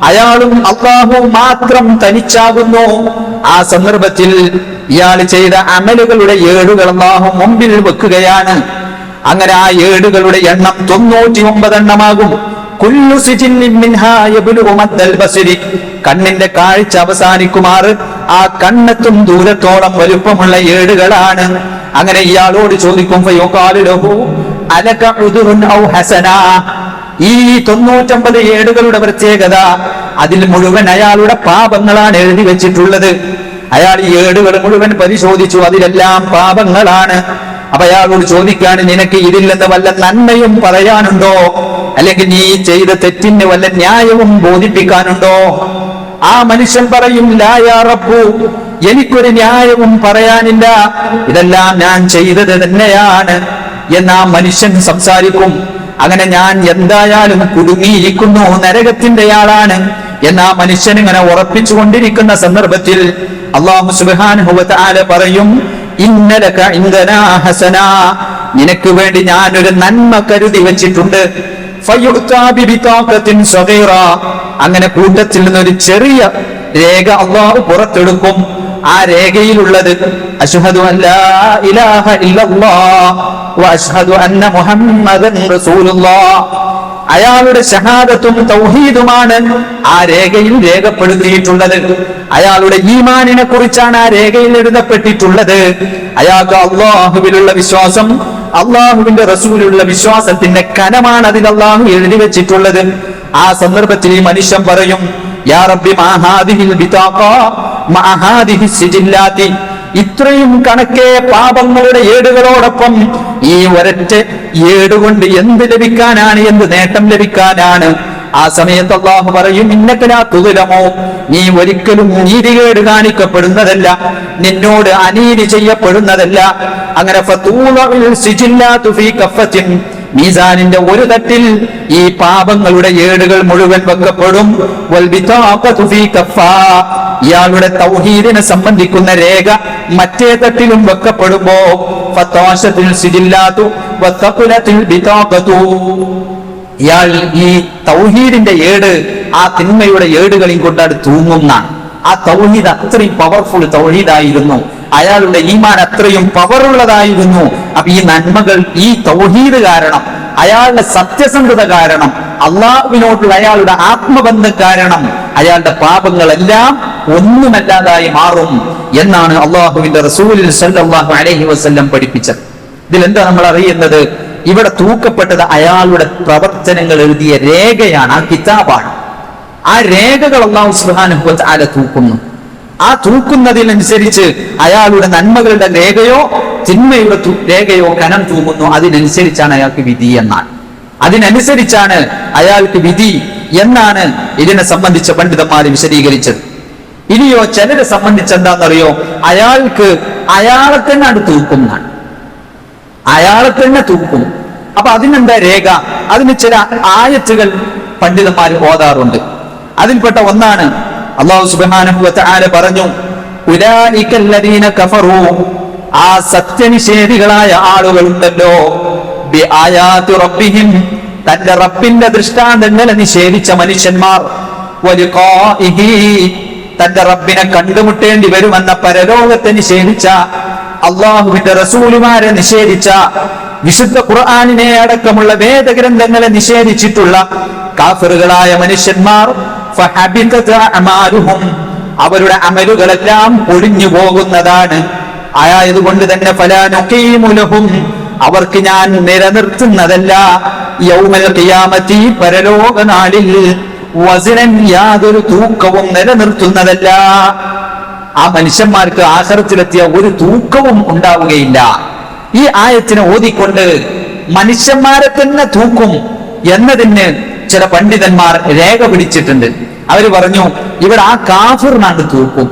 അയാളും അല്ലാഹു മാത്രം തനിച്ചാകുന്നു. ആ സന്ദർഭത്തിൽ ഇയാൾ ചെയ്ത അമലുകളുടെ ഏടുകൾ അല്ലാഹു മുമ്പിൽ വെക്കുകയാണ്. അങ്ങനെ ആ ഏടുകളുടെ എണ്ണം 99 എണ്ണമാകും. കുല്ലു സിജിന്നിൻ മിൻഹാ യബ്ലുഉ മദ്ദൽ ബസരി. കണ്ണിന്റെ കാഴ്ച അവസാനിക്കുമാറ് ആ കണ്ണെത്തും ദൂരത്തോളം വലുപ്പമുള്ള ഏടുകളാണ്. അങ്ങനെ ഇയാളോട് ചോദിക്കും, ഫയുഖാലു ലഹു അലക ഉദുറുൻ ഔ ഹസനാ. ഈ 99 ഏടുകളുടെ പ്രത്യേകത, അതിൽ മുഴുവൻ അയാളുടെ പാപങ്ങളാണ് എഴുതി വെച്ചിട്ടുള്ളത്. അയാൾ ഈ ഏടുകൾ മുഴുവൻ പരിശോധിച്ചു, അതിലെല്ലാം പാപങ്ങളാണ്. അപ്പൊ അയാളോട് ചോദിക്കാണ്, നിനക്ക് ഇതിൽ നിന്ന് വല്ല നന്മയും പറയാനുണ്ടോ? അല്ലെങ്കിൽ നീ ചെയ്ത തെറ്റിന് വല്ല ന്യായവും ബോധിപ്പിക്കാനുണ്ടോ? ആ മനുഷ്യൻ പറയും, ലാ യാ റബ്ബു, എനിക്കൊരു ന്യായവും പറയാനില്ല, ഇതെല്ലാം ഞാൻ ചെയ്തത് തന്നെയാണ് എന്നാ മനുഷ്യൻ സംസാരിക്കും. അങ്ങനെ ഞാൻ എന്തായാലും കുടുങ്ങിയിരിക്കുന്നു, നരകത്തിന്റെയാളാണ് എന്നാ മനുഷ്യൻ ഇങ്ങനെ ഉറപ്പിച്ചുകൊണ്ടിരിക്കുന്ന സന്ദർഭത്തിൽ അല്ലാഹു സുബ്ഹാനഹു വ തആല പറയും, ഇന്നലക ഇൻദനാ ഹസനാ, നിനക്ക് വേണ്ടി ഞാൻ ഒരു നന്മ കരുതി വെച്ചിട്ടുണ്ട്. ഫയുഅ്താ ബിബിതാഖത്തിൻ സഗീറ, അങ്ങനെ കൂട്ടത്തിൽ നിന്നൊരു ചെറിയ രേഖ അല്ലാഹു പുറത്തെടുക്കും. ആ രേഖയിലുള്ളത് അശ്ഹദു അല്ലാ ഇലാഹ ഇല്ലല്ലാഹ് വ അശ്ഹദു അന്ന മുഹമ്മദൻ റസൂലുള്ളാഹ്. അയാളുടെ ഷഹാദത്തും തൗഹീദുമാണ് ആ രേഖയിൽ രേഖപ്പെടുത്തിയിട്ടുള്ളത്. അയാളുടെ ഈമാനിനെ കുറിച്ചാണ് ആ രേഖയിൽ എഴുതപ്പെട്ടിട്ടുള്ളത്. അയാൾക്ക് അള്ളാഹുവിലുള്ള വിശ്വാസം, അള്ളാഹുവിന്റെ റസൂലുള്ള വിശ്വാസത്തിന്റെ കനമാണ് അതിൽ അള്ളാഹു എഴുതി വെച്ചിട്ടുള്ളത്. ആ സന്ദർഭത്തിൽ ഈ മനുഷ്യൻ പറയും, യാ റബ്ബി മാ ഹാദിഹിൽ ബിതാഖ മാ ഹാദിഹി സിജില്ലാത്തി, ഇത്രയും കണക്കെ പാപങ്ങളുടെ ഏടുകളോടൊപ്പം ഈ ഒരൊറ്റ ഏടുകൊണ്ട് എന്ത് ലഭിക്കാനാണ്, എന്ത് നേട്ടം ലഭിക്കാനാണ്? ആ സമയത്ത് അല്ലാഹു പറയും, ഇന്നക ലാ തുദ്ലമു, നീ ഒരിക്കലും നീതികേട് കാണിക്കപ്പെടുന്നതല്ല, നിന്നോട് അനീതി ചെയ്യപ്പെടുന്നതല്ല. അങ്ങനെ ഫതൂലഉൽ സിജില്ലാതു ഫീ കഫത്തിൻ, മീസാനിന്റെ ഒരു തട്ടിൽ ഈ പാപങ്ങളുടെ ഏടുകൾ മുഴുവൻ വെക്കപ്പെടും. വൽ ബിതാഖതു ഫീ കഫാ, ഇയാളുടെ തൗഹീദിനെ സംബന്ധിക്കുന്ന രേഖ മറ്റേ തട്ടിലും വെക്കപ്പെടുമ്പോ ഫതാശത്തുൽ സിജില്ലാതു വതഖലത്തുൽ ബിതാഖതു, ഇയാൾ ഈ തൗഹീദിന്റെ ഏട് ആ തിന്മയുടെ ഏടുകളിൽ കൊണ്ടാണ് തൂങ്ങുന്നാണ്. ആ തൗഹീദ് അത്രയും പവർഫുൾ തൗഹീദായിരുന്നു, അയാളുടെ ഈമാൻ അത്രയും പവറുള്ളതായിരുന്നു. അപ്പൊ ഈ നന്മകൾ, ഈ തൗഹീദ് കാരണം, അയാളുടെ സത്യസന്ധത കാരണം, അള്ളാഹുവിനോടുള്ള അയാളുടെ ആത്മബന്ധം കാരണം അയാളുടെ പാപങ്ങളെല്ലാം ഒന്നുമല്ലാതായി മാറും എന്നാണ് അള്ളാഹുവിന്റെ റസൂൽ സല്ലല്ലാഹു അലൈഹി വസല്ലം പഠിപ്പിച്ചത്. ഇതിലെന്താ നമ്മൾ അറിയുന്നത്? ഇവിടെ തൂക്കപ്പെട്ടത് അയാളുടെ പ്രവർത്തനങ്ങൾ എഴുതിയ രേഖയാണ്, ആ കിതാബാണ്. ആ രേഖകൾ അല്ലാഹു സുബ്ഹാനഹു വ തആല തൂക്കുന്നു. ആ തൂക്കുന്നതിനനുസരിച്ച് അയാളുടെ നന്മകളുടെ രേഖയോ തിന്മയുടെ രേഖയോ കനം തൂങ്ങുന്നു. അതിനനുസരിച്ചാണ് അയാൾക്ക് വിധി എന്നാണ്, അതിനനുസരിച്ചാണ് അയാൾക്ക് വിധി എന്നാണ് ഇതിനെ സംബന്ധിച്ച പണ്ഡിതന്മാർ വിശദീകരിച്ചത്. ഇനിയോ ചിലരെ സംബന്ധിച്ച് എന്താണെന്നറിയോ, അയാളെ തന്നെ അത് തൂക്കുന്നതാണ്, അയാളെ തന്നെ തൂക്കും. അപ്പൊ അതിനെന്താ രേഖ? അതിന് ചില ആയത്തുകൾ പണ്ഡിതന്മാർ ഓതാറുണ്ട്. അതിൽപ്പെട്ട ഒന്നാണ് അല്ലാഹു സുബ്ഹാനഹു വ തആല പറഞ്ഞു, ഉലൈകല്ലദീന കഫറൂ, ആ സത്യനിഷേധികളായ ആളുകളുണ്ടല്ലോ, ബിആയാതി റബ്ബിഹിം, തന്റെ റബ്ബിന്റെ ദൃഷ്ടാന്തങ്ങളെ നിഷേധിച്ച മനുഷ്യന്മാർ, വലിഖാഇഹി, തന്റെ റബ്ബിനെ കണ്ടുമുട്ടേണ്ടി വരുമെന്ന പരലോകത്തെ നിഷേധിച്ച, അള്ളാഹുവിന്റെ റസൂലുമാരെ നിഷേധിച്ച, വിശുദ്ധ ഖുർആനിനെ അടക്കമുള്ള വേദഗ്രന്ഥങ്ങളെ നിഷേധിച്ചിട്ടുള്ള കാഫിറുകളായ മനുഷ്യന്മാർ, ഫഹബിതത അമാലുഹും, അവരുടെ അമലുകളെല്ലാം പൊളിഞ്ഞു പോകുന്നതാണ്. ആയതുകൊണ്ട് തന്നെ ഫലാ നുഖീമു ലഹും, അവർക്ക് ഞാൻ നിലനിർത്തുന്നതല്ല, യൗമൽ ഖിയാമത്തി, പരലോക നാളിൽ, വസ്നൻ, യാതൊരു തൂക്കവും നിലനിർത്തുന്നതല്ല. ആ മനുഷ്യന്മാർക്ക് ആഖിറത്തിലെത്തിയ ഒരു തൂക്കവും ഉണ്ടാവുകയില്ല. ഈ ആയത്തിനെ ഓതിക്കൊണ്ട് മനുഷ്യന്മാരെ തന്നെ തൂക്കും എന്നതിന് ചില പണ്ഡിതന്മാർ രേഖ പിടിച്ചിട്ടുണ്ട്. അവര് പറഞ്ഞു, ഇവിടെ ആ കാഫിറിനാണ്ട് തൂക്കും.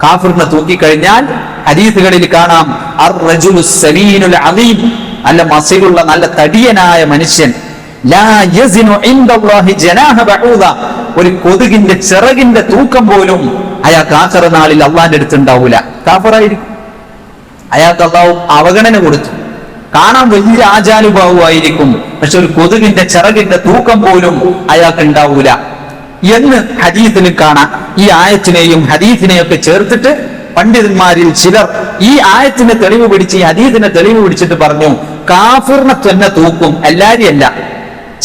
കാഫിറിനെ തൂക്കിക്കഴിഞ്ഞാൽ ഹദീസുകളിൽ കാണാം, അർ-റജുലു സലീനുൽ അദീം, നല്ല മസിലുള്ള നല്ല തടിയനായ മനുഷ്യൻ, ലാ യസിനു ഇൻദല്ലാഹി ജനാഹ ബഊദ, ഒരു കൊതുകിന്റെ ചിറകിന്റെ തൂക്കം പോലും അയാൾക്ക് ആഖിറ നാളിൽ അള്ളാന്റെ അടുത്ത് ഉണ്ടാവൂല. കാഫിറായിരിക്കും. അയാൾക്ക് അള്ളാഹു അവഗണന കൊടുത്തു. കാണാൻ വലിയ ആജാനുഭാവുമായിരിക്കും, പക്ഷെ ഒരു കൊതുകിന്റെ ചിറകിന്റെ തൂക്കം പോലും അയാൾക്ക് ഉണ്ടാവൂല എന്ന് ഹദീസിൽ കാണാം. ഈ ആയത്തിനെയും ഹദീസിനെയും ഒക്കെ ചേർത്തിട്ട് പണ്ഡിതന്മാരിൽ ചിലർ ഈ ആയത്തിനെ തെളിവ് പിടിച്ച്, ഈ ഹദീസിനെ തെളിവ് പിടിച്ചിട്ട് പറഞ്ഞു, കാഫിറിനെ തന്നെ തൂക്കും, എല്ലാവരും അല്ല,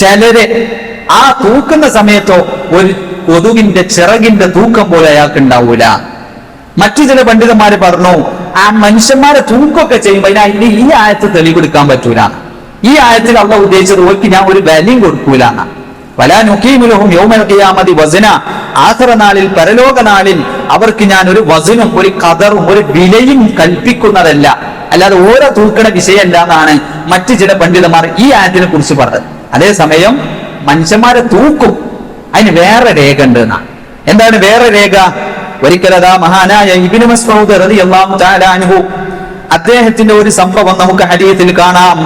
ചിലരെ. ആ തൂക്കുന്ന സമയത്തോ ഒരു കൊതുകിന്റെ ചിറകിന്റെ തൂക്കം പോലെ അയാൾക്ക് ഉണ്ടാവൂല. മറ്റു ചില പണ്ഡിതന്മാര് പറഞ്ഞു, ആ മനുഷ്യന്മാരെ തൂക്കൊക്കെ ചെയ്യുമ്പോൾ അതിന് ഈ ആയത്ത് തെളിവെടുക്കാൻ പറ്റൂല. ഈ ആയത്തിൽ അള്ളാഹു ഉദ്ദേശിച്ചത്, ഓർക്ക് ഞാൻ ഒരു വിലയും കൊടുക്കൂല. വലാ നുഖീമു ലഹും യൗമൽ ഖിയാമത്തി വസ്ന, ആഖിറ നാളിൽ, പരലോക നാളിൽ അവർക്ക് ഞാൻ ഒരു വസ്നും ഒരു ഖദറും ഒരു വിലയും കൽപ്പിക്കുന്നതല്ല, അല്ലാതെ ഓരോ തൂക്കണ വിഷയമല്ല എന്നാണ് മറ്റു ചില പണ്ഡിതന്മാർ ഈ ആയത്തിനെ കുറിച്ച് പറഞ്ഞത്. അതേസമയം മനുഷ്യന്മാരെ തൂക്കും, അതിന് വേറെ രേഖ ഉണ്ട് എന്നാണ്. എന്താണ് വേറെ രേഖ? ഒരിക്കലതാ മഹാനായ ഇബ്നു മസ്ഊദ് റളിയല്ലാഹു തആല അൻഹു, അദ്ദേഹത്തിന്റെ ഒരു സംഭവം നമുക്ക് ഹദീസിൽ കാണാം.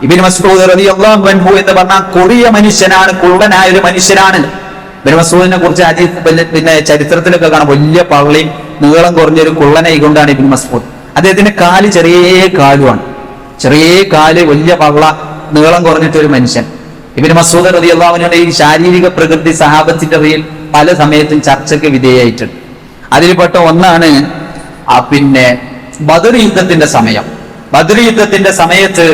ഇബ്നു മസ്ഊദ് റളിയല്ലാഹു അൻഹു എന്ന് പറഞ്ഞാൽ കൊടിയ മനുഷ്യനാണ്, കുള്ളനായ ഒരു മനുഷ്യനാണ്. ഇബ്നു മസ്ഊദിനെ കുറിച്ച് ഹദീസ് പിന്നെ ചരിത്രത്തിലൊക്കെ കാണാം, വലിയ പള്ളിയും നീളം കുറഞ്ഞൊരു കുള്ളനായി കൊണ്ടാണ് ഇബ്നു മസ്ഊദ്. അദ്ദേഹത്തിന്റെ കാല് ചെറിയ കാലുമാണ്, ചെറിയ കാല്, വലിയ പള്ള, നീളം കുറഞ്ഞിട്ടൊരു മനുഷ്യൻ. ഇബ്നു മസ്ഊദ് റളിയല്ലാഹു അൻഹുവിന്റെ ഈ ശാരീരിക പ്രകൃതി സഹാബത്തിന്റെ ഇടയിൽ പല സമയത്തും ചർച്ചയ്ക്ക് വിധേയായിട്ടുണ്ട്. അതിൽപ്പെട്ട ഒന്നാണ് പിന്നെ ബദർ യുദ്ധത്തിന്റെ സമയം. ബദർ യുദ്ധത്തിന്റെ സമയത്ത്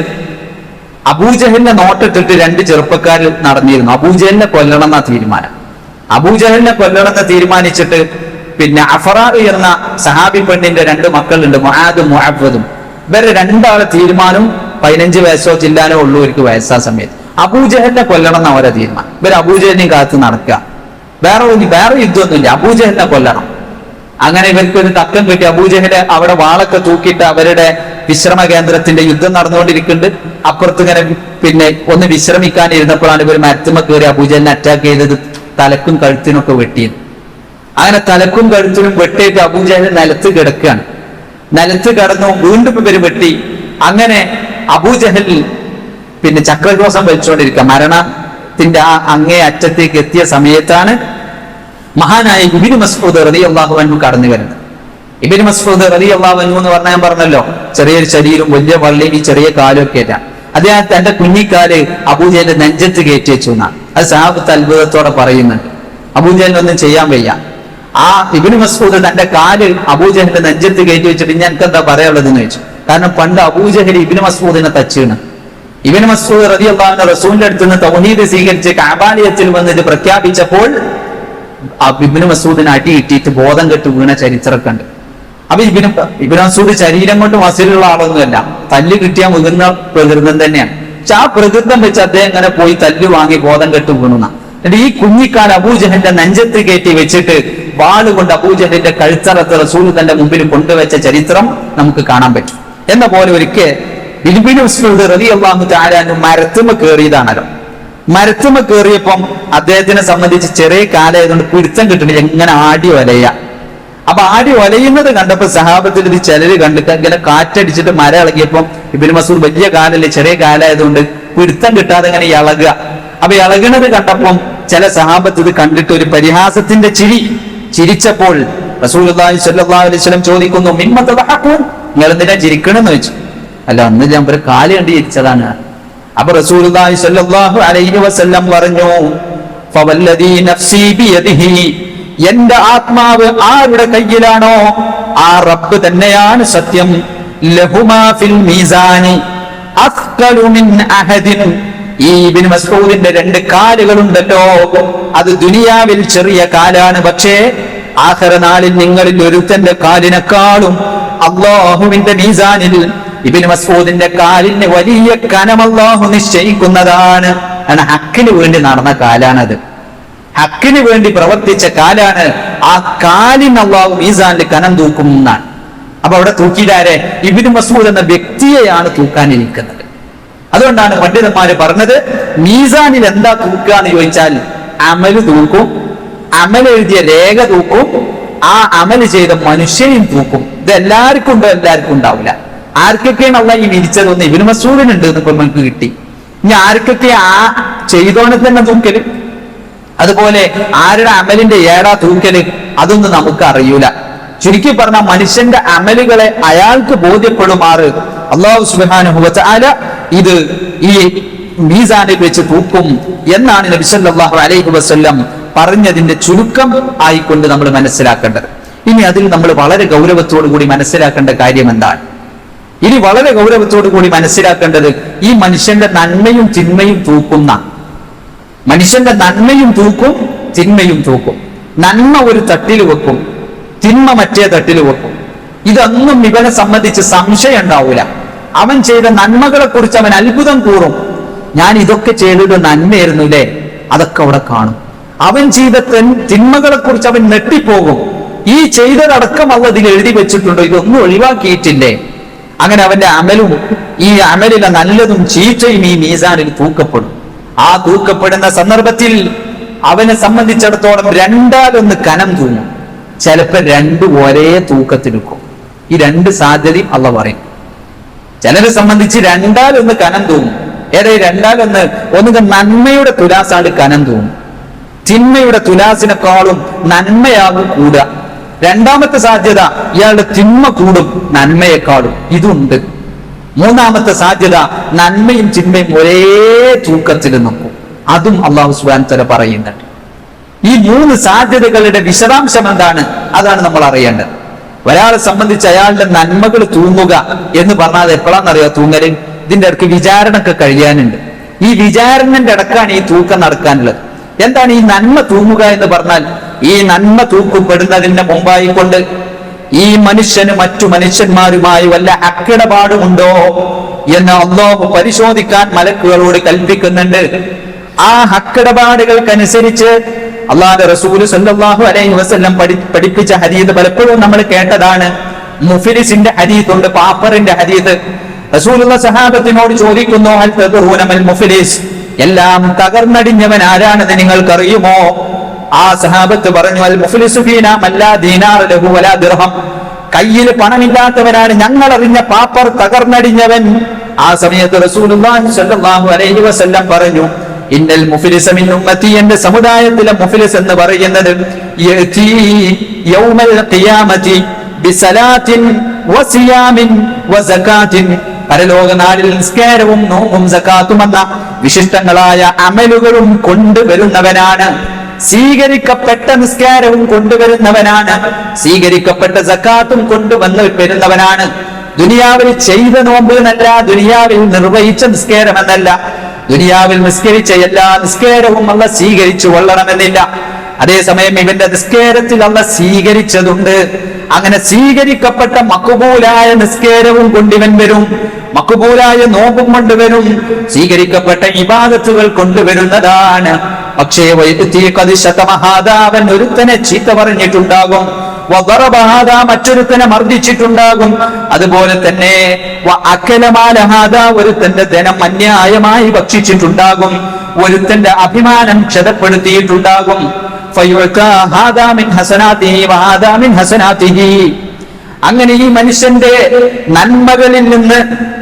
അബൂജഹലിനെ നോട്ടിട്ടിട്ട് രണ്ട് ചെറുപ്പക്കാർ നടന്നിരുന്നു. അബൂജഹലിനെ കൊല്ലണം എന്ന തീരുമാനം. അബൂജഹലിനെ കൊല്ലണം എന്ന് തീരുമാനിച്ചിട്ട് പിന്നെ അഫറാ എന്ന സഹാബി പെണ്ണിന്റെ രണ്ട് മക്കളുണ്ട്, മുആദും മുഅവ്വദും. ഇവരെ രണ്ടാളെ തീരുമാനം 15 വയസ്സോ ചില്ലാനോ ഉള്ളൂ അവർക്ക് വയസ്സാ സമയത്ത്. അബൂജഹലിനെ കൊല്ലണം എന്ന അവരെ തീരുമാനം. ഇവർ അബൂജഹലിനെയും കാത്ത് നടക്കുക. വേറെ യുദ്ധമൊന്നുമില്ല, അബൂജഹലിനെ കൊല്ലണം. അങ്ങനെ ഇവർക്ക് ഒരു തക്കം കിട്ടി. അബൂജഹല് അവിടെ വാളൊക്കെ തൂക്കിയിട്ട് അവരുടെ വിശ്രമ കേന്ദ്രത്തിന്റെ യുദ്ധം നടന്നുകൊണ്ടിരിക്കുന്നുണ്ട്. അപ്പുറത്ത് ഇങ്ങനെ പിന്നെ ഒന്ന് വിശ്രമിക്കാനിരുന്നപ്പോഴാണ് ഇവർ മരത്തുമ്മ കയറി അബൂജഹലിനെ അറ്റാക്ക് ചെയ്തത്. തലക്കും കഴുത്തിനൊക്കെ വെട്ടിയത്. അങ്ങനെ തലക്കും കഴുത്തിനും വെട്ടിയിട്ട് അബൂജഹൽ നിലത്ത് കിടക്കുകയാണ്. നിലത്ത് കിടന്നു. വീണ്ടും ഇവര് വെട്ടി. അങ്ങനെ അബൂജഹൽ പിന്നെ ചക്രഘോഷം വലിച്ചുകൊണ്ടിരിക്കുക. മരണത്തിന്റെ ആ അങ്ങേ അറ്റത്തേക്ക് എത്തിയ സമയത്താണ് മഹാനായ ഇബ്നു മസ്ഊദ് റളിയല്ലാഹു അൻഹു കടന്നു വരുന്നത്. ഇബ്നു മസ്ഊദ് റളിയല്ലാഹു അൻഹു എന്ന് പറഞ്ഞാൽ ഞാൻ പറഞ്ഞല്ലോ, ചെറിയൊരു ശരീരം, വലിയ വള്ളിയും ഈ ചെറിയ കാലും ഒക്കെ ആയിട്ടാണ്. അദ്ദേഹം തന്റെ കുഞ്ഞിക്കാല് അബൂജഹലിന്റെ നെഞ്ചത്ത് കയറ്റി വെച്ചു എന്നാണ്. അത് സഹാബത്ത് അത്ഭുതത്തോടെ പറയുന്നുണ്ട്. അബൂജഹലിനൊന്നും ചെയ്യാൻ വയ്യ. ആ ഇബ്നു മസ്ഊദ് തന്റെ കാല് അബൂജഹലിന്റെ നെഞ്ചത്ത് കയറ്റി വെച്ചിട്ട് ഞങ്ങൾക്ക് എന്താ പറയാനുള്ളതെന്ന് ചോദിച്ചു. കാരണം പണ്ട് അബൂജഹൽ ഇബ്നു മസ്ഊദിനെ തച്ചാണ്. ഇബ്നു മസ്ഊദ് റളിയല്ലാഹു അൻഹു റസൂലിന്റെ അടുത്ത് നിന്ന് തൗഹീദ് സ്വീകരിച്ച് കഅബാലയത്തിൽ വന്നിട്ട് പ്രഖ്യാപിച്ചപ്പോൾ ഇബ്നു മസ്ഊദിനെ അടി കിട്ടിയിട്ട് ബോധം കെട്ട് വീണ ചരിത്രമൊക്കെ ഉണ്ട്. അപ്പൊ ഇബ്നു മസ്ഊദ് ശരീരം കൊണ്ട് മസിലുള്ള ആളൊന്നുമല്ല, തല്ല് കിട്ടിയാൽ മുതിർന്ന പ്രകൃതം തന്നെയാണ്. പക്ഷെ ആ പ്രകൃതം വെച്ച് അദ്ദേഹം ഇങ്ങനെ പോയി തല്ല് വാങ്ങി ബോധം കെട്ട് വീണുന്ന. എന്നിട്ട് ഈ കുഞ്ഞിക്കാൽ അബൂജഹലിന്റെ നെഞ്ചത്ത് കയറ്റി വെച്ചിട്ട് വാളുകൊണ്ട് അബൂജഹലിന്റെ കഴുത്തറത്ത് റസൂൽ തന്റെ മുമ്പിൽ കൊണ്ടുവച്ച ചരിത്രം നമുക്ക് കാണാൻ പറ്റും. എന്ന പോലെ ഒരിക്കൽ ഇബ്നു മസ്ഊദ് റളിയല്ലാഹു തആല അൻഹു മരത്തുമ്മ കയറിയതാണല്ലോ. മരത്തുമ്മ കയറിയപ്പം അദ്ദേഹത്തിനെ സംബന്ധിച്ച് ചെറിയ കാലായതുകൊണ്ട് പിടുത്തം കിട്ടണില്ല, എങ്ങനെ ആടി വലയ. അപ്പൊ ആടി വലയുന്നത് കണ്ടപ്പോ സഹാബത്തിൽ ഇത് ചിലര് കണ്ടിട്ട് ഇങ്ങനെ കാറ്റടിച്ചിട്ട് മരം ഇളകിയപ്പം ഇബ്നു മസ്ഊദ് വലിയ കാലല്ലേ, ചെറിയ കാലായതുകൊണ്ട് പിടുത്തം കിട്ടാതെ ഇങ്ങനെ ഇളകുക. അപ്പൊ ഇളകണത് കണ്ടപ്പം ചില സഹാബത്ത് ഇത് കണ്ടിട്ട് ഒരു പരിഹാസത്തിന്റെ ചിരിച്ചപ്പോൾ റസൂലുള്ളാഹി സ്വല്ലല്ലാഹു അലൈഹി വസല്ലം ചോദിക്കുന്നു, മിമ്മ തദഹഖൂൻ, നിങ്ങൾ എന്തിനാ ചിരിക്കണമെന്ന് ചോദിച്ചു. അല്ല, അന്ന് ഞാൻ ഒരു കാല് കണ്ട് ചിരിച്ചതാണ്. അപ്പൊ റസൂലുള്ളാഹി സ്വല്ലല്ലാഹു അലൈഹി വസല്ലം പറഞ്ഞു, ഫവല്ലദീ നഫ്സീ ബിയദിഹി, എന്റെ ആത്മാവ് ആരുടെ കയ്യിലാണോ ആ റബ്ബ് തന്നെയാണ് സത്യം. ലഹുമാ ഫിൽ മീസാനി അസ്ഖലു മിൻ അഹദിൻ, ഈ ഇബ്നു മസ്ഊദിന്റെ രണ്ട് കാലുകളുണ്ടല്ലോ, അത് ദുനിയാവിൽ ചെറിയ കാലാണ്, പക്ഷേ ആഖിറ നാളിൽ നിങ്ങളിൽ ഒരുത്തന്റെ കാലിനെക്കാളും അല്ലാഹുവിന്റെ മീസാനിൽ ഇബ്നു മസ്ഊദിന്റെ കാലിന് വലിയ കനം അല്ലാഹു നിശ്ചയിക്കുന്നതാണ്. ഹക്കിന് വേണ്ടി നടന്ന കാലാണത്, ഹക്കിന് വേണ്ടി പ്രവർത്തിച്ച കാലാണ്. ആ കാലിന് അല്ലാഹു മീസാനിൽ കനം തൂക്കും എന്നാണ്. അപ്പൊ അവിടെ തൂക്കിയിട്ടാരെ ഇബ്നു മസ്ഊദ് എന്ന വ്യക്തിയെയാണ് തൂക്കാനിരിക്കുന്നത്. അതുകൊണ്ടാണ് പണ്ഡിതന്മാര് പറഞ്ഞത്, മീസാനിൽ എന്താ തൂക്കുക എന്ന് ചോദിച്ചാൽ അമല് തൂക്കും, അമൽ എഴുതിയ രേഖ തൂക്കും, ആ അമല് ചെയ്ത മനുഷ്യനെയും തൂക്കും. ഇത് എല്ലാവർക്കും ഉണ്ടോ? എല്ലാവർക്കും ഉണ്ടാവില്ല. ആർക്കൊക്കെയാണ് അള്ളാഹ് ഈ വിരിച്ചതൊന്ന് ഇബ്നു മസ്ഊദിനുണ്ട് എന്നൊക്കെ നമുക്ക് കിട്ടി. ഇനി ആർക്കൊക്കെ ആ ചെയ്തോനെ തന്നെ തൂക്കല്, അതുപോലെ ആരുടെ അമലിന്റെ ഏടാ തൂക്കല്, അതൊന്നും നമുക്ക് അറിയൂല. ചുരുക്കി പറഞ്ഞ മനുഷ്യന്റെ അമലുകളെ അയാൾക്ക് ബോധ്യപ്പെടുമാറ് അല്ലാഹു സുബ്ഹാനഹു വ തആല ഇത് ഈ മീസാനിൽ വെച്ച് തൂക്കും എന്നാണ് നബി സല്ലല്ലാഹു അലൈഹി വസല്ലം പറഞ്ഞതിന്റെ ചുരുക്കം ആയിക്കൊണ്ട് നമ്മൾ മനസ്സിലാക്കേണ്ടത്. ഇനി അതിൽ നമ്മൾ വളരെ ഗൗരവത്തോടു കൂടി മനസ്സിലാക്കേണ്ട കാര്യം എന്താണ്? ഇനി വളരെ ഗൗരവത്തോടു കൂടി മനസ്സിലാക്കേണ്ടത്, ഈ മനുഷ്യന്റെ നന്മയും തിന്മയും തൂക്കുന്ന, മനുഷ്യന്റെ നന്മയും തൂക്കും തിന്മയും തൂക്കും. നന്മ ഒരു തട്ടിൽ വെക്കും, തിന്മ മറ്റേ തട്ടിൽ വെക്കും. ഇതൊന്നും ഇവനെ സംബന്ധിച്ച് സംശയം ഉണ്ടാവൂല. അവൻ ചെയ്ത നന്മകളെ കുറിച്ച് അവൻ അത്ഭുതം കൂറും. ഞാൻ ഇതൊക്കെ ചെയ്തത് നന്മയായിരുന്നു അല്ലേ, അതൊക്കെ അവിടെ കാണും. അവൻ ചെയ്ത തിന്മകളെ കുറിച്ച് അവൻ നെട്ടിപ്പോകും. ഈ ചെയ്തതടക്കം അള്ള ഇതിൽ എഴുതി വെച്ചിട്ടുണ്ടോ, ഇതൊന്നും ഒഴിവാക്കിയിട്ടില്ലേ? അങ്ങനെ അവന്റെ അമലും ഈ അമലിലെ നല്ലതും ചീത്തയും ഈ മീസാനിൽ തൂക്കപ്പെടും. ആ തൂക്കപ്പെടുന്ന സന്ദർഭത്തിൽ അവനെ സംബന്ധിച്ചിടത്തോളം രണ്ടാലൊന്ന് കനം തൂങ്ങും, ചിലപ്പോൾ രണ്ടും ഒരേ തൂക്കത്തിലെടുക്കും. ഈ രണ്ട് സാധ്യതയും അള്ള പറയും. ചിലരെ സംബന്ധിച്ച് രണ്ടാലൊന്ന് കനം തൂങ്ങും. ഏറെ രണ്ടാലൊന്ന്, ഒന്നുകിൽ നന്മയുടെ തുലാസാണ് കനം തൂങ്ങും, തിന്മയുടെ തുലാസിനെക്കാളും നന്മയാകും കൂടുക. രണ്ടാമത്തെ സാധ്യത ഇയാളുടെ തിന്മ കൂടും നന്മയെക്കാളും, ഇതുണ്ട്. മൂന്നാമത്തെ സാധ്യത നന്മയും തിന്മയും ഒരേ തൂക്കത്തിൽ നിൽക്കും. അതും അള്ളാഹു സുബ്ഹാനഹു വ തആല പറയുന്നുണ്ട്. ഈ 3 സാധ്യതകളുടെ വിശദാംശം എന്താണ്, അതാണ് നമ്മൾ അറിയേണ്ടത്. ഒരാളെ സംബന്ധിച്ച് അയാളുടെ നന്മകൾ തൂങ്ങുക എന്ന് പറഞ്ഞാൽ എപ്പോഴാണെന്നറിയാം തൂങ്ങല്? ഇതിന്റെ ഇടയ്ക്ക് വിചാരണയൊക്കെ കഴിയാനുണ്ട്. ഈ വിചാരണന്റെ ഇടക്കാണ് ഈ തൂക്കം നടക്കാനുള്ളത്. എന്താണ് ഈ നന്മ തൂങ്ങുക എന്ന് പറഞ്ഞാൽ? ഈ നന്മ തൂക്കപ്പെടുന്നതിന് മുമ്പായി കൊണ്ട് ഈ മനുഷ്യന് മറ്റു മനുഷ്യന്മാരുമായി വല്ല അക്കിടപാടുമുണ്ടോ എന്ന് അല്ലാഹു പരിശോധിക്കാൻ മലക്കുകളോട് കൽപ്പിക്കുന്നുണ്ട്. ആ ഹക്കിടപാടുകൾക്കനുസരിച്ച് അള്ളാഹുവിന്റെ റസൂൽ സല്ലല്ലാഹു അലൈഹി വസല്ലം പഠിപ്പിച്ച ഹദീസ് പലപ്പോഴും നമ്മൾ കേട്ടതാണ്. മുഫ്ലിസിന്റെ ഹദീസ് ഉണ്ട്, പാപ്പറിന്റെ ഹദീസ്. റസൂലുള്ളാഹി സഹാബത്തിനോട് ചോദിക്കുന്നു, ഹൽ തദ്റൂന മൽ മുഫ്ലിസ്, എല്ലാം തകർന്നടിഞ്ഞവൻ ആരാണെന്ന് നിങ്ങൾക്കറിയുമോ? ആ സഹാബത്ത് പറഞ്ഞു, അൽ മുഫ്ലിസു ഫീനാ മല്ലാ ദീനാർ ലഹു വലാ ദിർഹം, കയ്യിൽ പണമില്ലാത്തവരാണ് ഞങ്ങൾ അറിഞ്ഞ പാപ്പർ തകർന്നടിഞ്ഞവൻ. ആ സമയത്ത് റസൂലുള്ളാഹി സ്വല്ലല്ലാഹു അലൈഹി വസല്ലം പറഞ്ഞു, ഇന്നൽ മുഫ്ലിസ മിൻ ഉമ്മത്തി, എന്റെ സമുദായത്തിലെ മുഫ്ലിസ് എന്ന് പറയുന്നത് യഅതി യൗമൽ ഖിയാമത്തി ബിസലാത്തിൻ വസിയാമിൻ വസകാത്തിൻ, പരലോക നാളിൽ നിസ്കാരവും നോമ്പും സകാത്തും എന്ന വിശിഷ്ടങ്ങളായ അമലുകളും കൊണ്ടുവരുന്നവനാണ്. സ്വീകരിക്കപ്പെട്ട നിസ്കാരവും കൊണ്ടുവരുന്നവനാണ്, സ്വീകരിക്കപ്പെട്ട സകാത്തും വരുന്നവനാണ്. ദുനിയാവിൽ ചെയ്ത നോമ്പ് എന്നല്ല, ദുനിയാവിൽ നിർവഹിച്ച നിസ്കാരം എന്നല്ല, ദുനിയാവിൽ നിസ്കരിച്ച എല്ലാ നിസ്കാരവും അല്ല സ്വീകരിച്ചു കൊള്ളണമെന്നില്ല. അതേസമയം ഇവന്റെ നിസ്കാരത്തിൽ അല്ല സ്വീകരിച്ചതുണ്ട്. അങ്ങനെ സ്വീകരിക്കപ്പെട്ട മഖ്ബൂലായ നിസ്കാരവും കൊണ്ടിവൻ വരും, മഖ്ബൂലായ നോമ്പും കൊണ്ടുവരും, സ്വീകരിക്കപ്പെട്ട ഇബാദത്തുകൾ കൊണ്ടുവരുന്നതാണ്. പക്ഷേ അവൻ ഒരുത്തനെ ചീത്ത പറഞ്ഞിട്ടുണ്ടാകും, മറ്റൊരുത്തനെ മർദ്ദിച്ചിട്ടുണ്ടാകും. അതുപോലെ തന്നെ ഒരുത്തന്റെ ധനം അന്യായമായി ഭക്ഷിച്ചിട്ടുണ്ടാകും, ഒരുത്തന്റെ അഭിമാനം ക്ഷതപ്പെടുത്തിയിട്ടുണ്ടാകും. അങ്ങനെ ഈ മനുഷ്യന്റെ നന്മകളിൽ നിന്ന്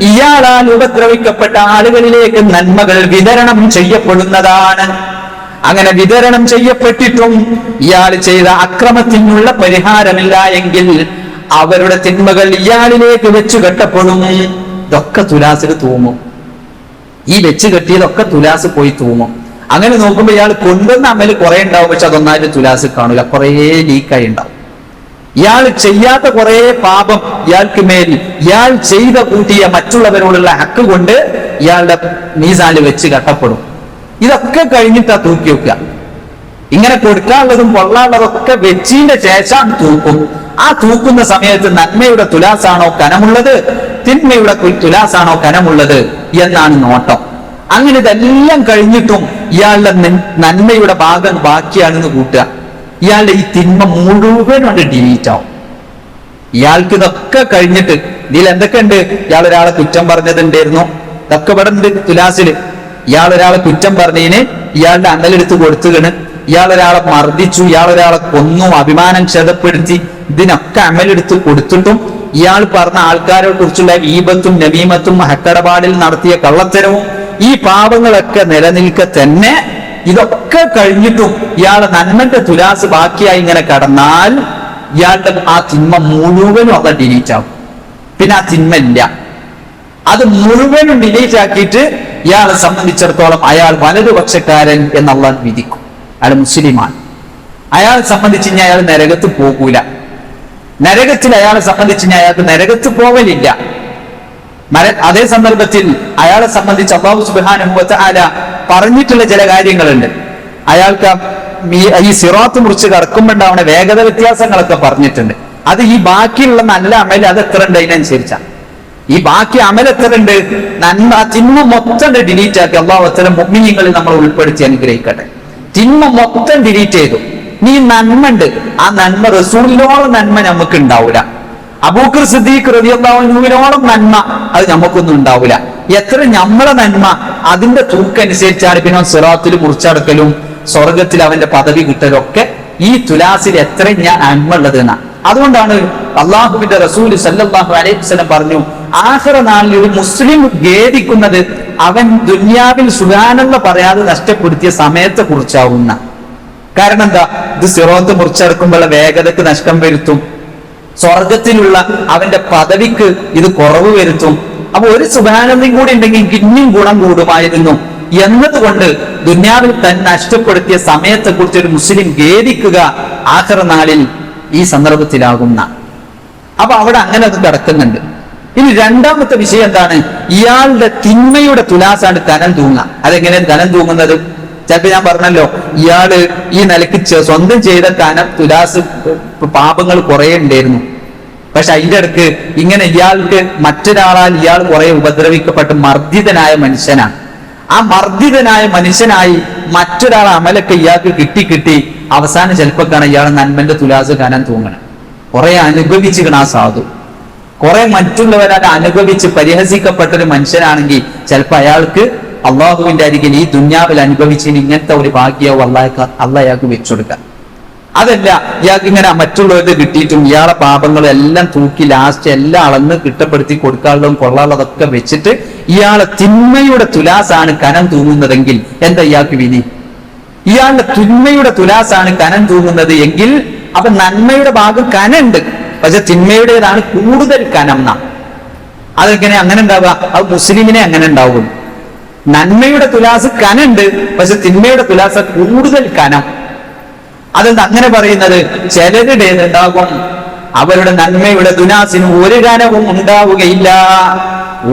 ഇയാളാൽ ഉപദ്രവിക്കപ്പെട്ട ആളുകളിലേക്ക് നന്മകൾ വിതരണം ചെയ്യപ്പെടുന്നതാണ്. അങ്ങനെ വിതരണം ചെയ്യപ്പെട്ടിട്ടും ഇയാൾ ചെയ്ത അക്രമത്തിനുള്ള പരിഹാരമില്ല എങ്കിൽ അവരുടെ തിന്മകൾ ഇയാളിലേക്ക് വെച്ചു കെട്ടപ്പെടും. ഇതൊക്കെ തുലാസിൽ തൂങ്ങും. ഈ വെച്ച് കെട്ടിയതൊക്കെ തുലാസ് പോയി തൂങ്ങും. അങ്ങനെ നോക്കുമ്പോൾ ഇയാൾ കൊണ്ടുവന്ന അമല് കുറെ ഉണ്ടാവും, പക്ഷെ അതൊന്നായിട്ട് തുലാസ് കാണില്ല, കുറെ ലീക്കായി ഉണ്ടാവും. ഇയാൾ ചെയ്യാത്ത കുറെ പാപം ഇയാൾക്ക് മേൽ ഇയാൾ ചെയ്ത കൂട്ടിയ മറ്റുള്ളവരോടുള്ള ഹക്ക് കൊണ്ട് ഇയാളുടെ മീസാനിൽ വെച്ച് കെട്ടപ്പെടും. ഇതൊക്കെ കഴിഞ്ഞിട്ടാ തൂക്കി വെക്കുക. ഇങ്ങനെ കൊടുക്കാനുള്ളതും കൊള്ളാനുള്ളതൊക്കെ വെച്ചതിന്റെ ശേഷം തൂക്കും. ആ തൂക്കുന്ന സമയത്ത് നന്മയുടെ തുലാസാണോ കനമുള്ളത്, തിന്മയുടെ തുലാസാണോ കനമുള്ളത് എന്നാണ് നോട്ടം. അങ്ങനെ ഇതെല്ലാം കഴിഞ്ഞിട്ടും ഇയാളുടെ നന്മയുടെ ഭാഗം ബാക്കിയാണെന്ന് കൂട്ടുക. ഇയാളുടെ ഈ തിന്മ മുഴുവനും ഡിലീറ്റ് ആവും. ഇയാൾക്ക് ഇതൊക്കെ കഴിഞ്ഞിട്ട് ഇതിൽ എന്തൊക്കെ ഉണ്ട്? ഇയാൾ ഒരാളെ കുറ്റം പറഞ്ഞതുണ്ടായിരുന്നു, ഇതൊക്കെ ഇവിടെ ഉണ്ട് തുലാസില്. ഇയാൾ ഒരാളെ കുറ്റം പറഞ്ഞതിന് ഇയാളുടെ അന്നലെടുത്ത് കൊടുത്തുകണ്, ഇയാൾ ഒരാളെ മർദ്ദിച്ചു, ഇയാൾ ഒരാളെ കൊന്നു, അഭിമാനം ക്ഷതപ്പെടുത്തി, ഇതിനൊക്കെ അമലെടുത്ത് കൊടുത്തിട്ടും ഇയാൾ പറഞ്ഞ ആൾക്കാരെ കുറിച്ചുള്ള ഈബത്തും നമീമത്തും ഹക്കടപാടിൽ നടത്തിയ കള്ളത്തരവും ഈ പാപങ്ങളൊക്കെ നിലനിൽക്കെ തന്നെ ഇതൊക്കെ കഴിഞ്ഞിട്ടും ഇയാളെ നന്മന്റെ തുലാസ് ബാക്കിയായി ഇങ്ങനെ കടന്നാൽ ഇയാളുടെ ആ തിന്മ മുഴുവനും അത് ഡിലീറ്റ് ആവും. പിന്നെ ആ തിന്മ ഇല്ല. അത് മുഴുവനും ഡിലീറ്റ് ആക്കിയിട്ട് ഇയാളെ സംബന്ധിച്ചിടത്തോളം അയാൾ വലതുപക്ഷക്കാരൻ എന്നുള്ള വിധിക്കും. അയാൾ മുസ്ലിമാണ്. അയാളെ സംബന്ധിച്ച് ഇനി അയാൾ നരകത്ത് പോകൂല. നരകത്തിൽ അയാളെ സംബന്ധിച്ച് ഇനി അയാൾക്ക് നരകത്ത് പോകലില്ല. അതേ സന്ദർഭത്തിൽ അയാളെ സംബന്ധിച്ച് അല്ലാഹു സുബ്ഹാനഹു വ തആല പറഞ്ഞിട്ടുള്ള ചില കാര്യങ്ങളുണ്ട്. അയാൾക്ക് ഈ സിറാത്ത് മുറിച്ച് കടക്കുമ്പോണ്ടാവുന്ന വേഗത വ്യത്യാസങ്ങളൊക്കെ പറഞ്ഞിട്ടുണ്ട്. അത് ഈ ബാക്കിയുള്ള നല്ല അമൽ അത് എത്ര ഉണ്ട് അതിനനുസരിച്ചാണ്. ഈ ബാക്കി അമൽ എത്ര ഉണ്ട്, നന്മ തിന്മ മൊത്തം ഡിലീറ്റ് ആക്കി അല്ലാഹു അത്തരം മുഅ്മിനീങ്ങളിൽ നമ്മൾ ഉൾപ്പെടുത്തി അനുഗ്രഹിക്കട്ടെ. തിന്മ മൊത്തം ഡിലീറ്റ് ചെയ്തു. നീ നന്മ ഉണ്ട്, ആ നന്മ റസൂലിനോളം നന്മ നമുക്ക് ഉണ്ടാവില്ല. അബൂബക്കർ സിദ്ദീഖ് റളിയല്ലാഹു അൻഹുവിനോളം നന്മ അത് നമുക്കൊന്നും ഉണ്ടാവില്ല. എത്ര നമ്മളെ നന്മ അതിന്റെ തൂക്കനുസരിച്ചാണ് പിന്നെ സിറാത്തിൽ മുറിച്ചടക്കലും സ്വർഗത്തിൽ അവന്റെ പദവി കിട്ടലൊക്കെ ഈ തുലാസിൽ എത്ര ഞാൻ നന്മ ഉള്ളത് എന്നാ. അതുകൊണ്ടാണ് അള്ളാഹുവിന്റെ റസൂൽ സല്ലല്ലാഹു അലൈഹി വസല്ലം പറഞ്ഞു, ആഖിറ നാളിൽ ഒരു മുസ്ലിം ഖേദിക്കുന്നത് അവൻ ദുനിയാവിൽ സുബ്ഹാനല്ലാഹ് പറയാതെ നഷ്ടപ്പെടുത്തിയ സമയത്തെ കുറിച്ചാവുന്ന. കാരണം എന്താ? ഇത് സിറാത്ത് മുറിച്ചടക്കുമ്പോഴുള്ള വേഗതക്ക് നഷ്ടം വരുത്തും, സ്വർഗത്തിലുള്ള അവന്റെ പദവിക്ക് ഇത് കുറവ് വരുത്തും. അപ്പൊ ഒരു സുബ്ഹാനല്ലാഹ് കൂടി ഉണ്ടെങ്കിൽ ഇനിയും ഗുണം കൂടുമായിരുന്നു എന്നതുകൊണ്ട് ദുന്യാവിൽ തന്നെ നഷ്ടപ്പെടുത്തിയ സമയത്തെ കുറിച്ച് ഒരു മുസ്ലിം ഖേദിക്കുക ആഖിറ നാളിൽ ഈ സന്ദർഭത്തിലാകുന്ന. അപ്പൊ അവിടെ അങ്ങനെ അത് കിടക്കുന്നുണ്ട്. ഇനി രണ്ടാമത്തെ വിഷയം എന്താണ്? ഇയാളുടെ തിന്മയുടെ തുലാസാണ് കനം തൂങ്ങുക. അതെങ്ങനെ കനം തൂങ്ങുന്നത്? ചിലപ്പോ ഞാൻ പറഞ്ഞല്ലോ, ഇയാള് ഈ നിലയ്ക്ക് സ്വന്തം ചെയ്ത കനം തുലാസ് പാപങ്ങൾ കുറെ ഉണ്ടായിരുന്നു. പക്ഷെ അതിന്റെ ഇടക്ക് ഇങ്ങനെ ഇയാൾക്ക് മറ്റൊരാളാൽ ഇയാൾ കുറെ ഉപദ്രവിക്കപ്പെട്ട് മർദ്ദിതനായ മനുഷ്യനാണ്. ആ മർദ്ദിതനായ മനുഷ്യനായി മറ്റൊരാൾ അമലൊക്കെ ഇയാൾക്ക് കിട്ടി അവസാനം ചിലപ്പോഴാണ് ഇയാൾ നന്മന്റെ തുലാസ് കനം തൂങ്ങണം. കുറെ അനുഭവിച്ചിക്കണ ആ സാധു, കുറെ മറ്റുള്ളവരാൽ അനുഭവിച്ച് പരിഹസിക്കപ്പെട്ടൊരു മനുഷ്യനാണെങ്കിൽ ചിലപ്പോൾ അയാൾക്ക് അള്ളാഹുവിന്റെ അരികിൽ ഈ ദുന്യാവിൽ അനുഭവിച്ചതിന് ഇങ്ങനത്തെ ഒരു ഭാഗ്യവും അള്ളാഹ് അയാൾക്ക് വെച്ചുകൊടുക്കാം. അതല്ല, ഇയാൾക്ക് ഇങ്ങനെ മറ്റുള്ളവർക്ക് കിട്ടിയിട്ടും ഇയാളെ പാപങ്ങളെല്ലാം തൂക്കി ലാസ്റ്റ് എല്ലാം അളന്ന് കിട്ടപ്പെടുത്തി കൊടുക്കാനുള്ളതും കൊള്ളാനുള്ളതൊക്കെ വെച്ചിട്ട് ഇയാളെ തിന്മയുടെ തുലാസാണ് കനം തൂങ്ങുന്നതെങ്കിൽ എന്താ ഇയാൾക്ക് വിധി? ഇയാളുടെ തിന്മയുടെ തുലാസാണ് കനം തൂങ്ങുന്നത് എങ്കിൽ അപ്പൊ നന്മയുടെ ഭാഗം കനുണ്ട്, പക്ഷെ തിന്മയുടേതാണ് കൂടുതൽ കനം. അതെങ്ങനെ അങ്ങനെ ഉണ്ടാവുക? അത് മുസ്ലിമിനെ അങ്ങനെ ഉണ്ടാവും. നന്മയുടെ തുലാസ് കനുണ്ട്, പക്ഷെ തിന്മയുടെ തുലാസ് കൂടുതൽ കനം. അതെന്താ അങ്ങനെ പറയുന്നത്? ചിലരുടേതുണ്ടാകും, അവരുടെ നന്മയുടെ തുലാസിന് ഒരു കനവും ഉണ്ടാവുകയില്ല,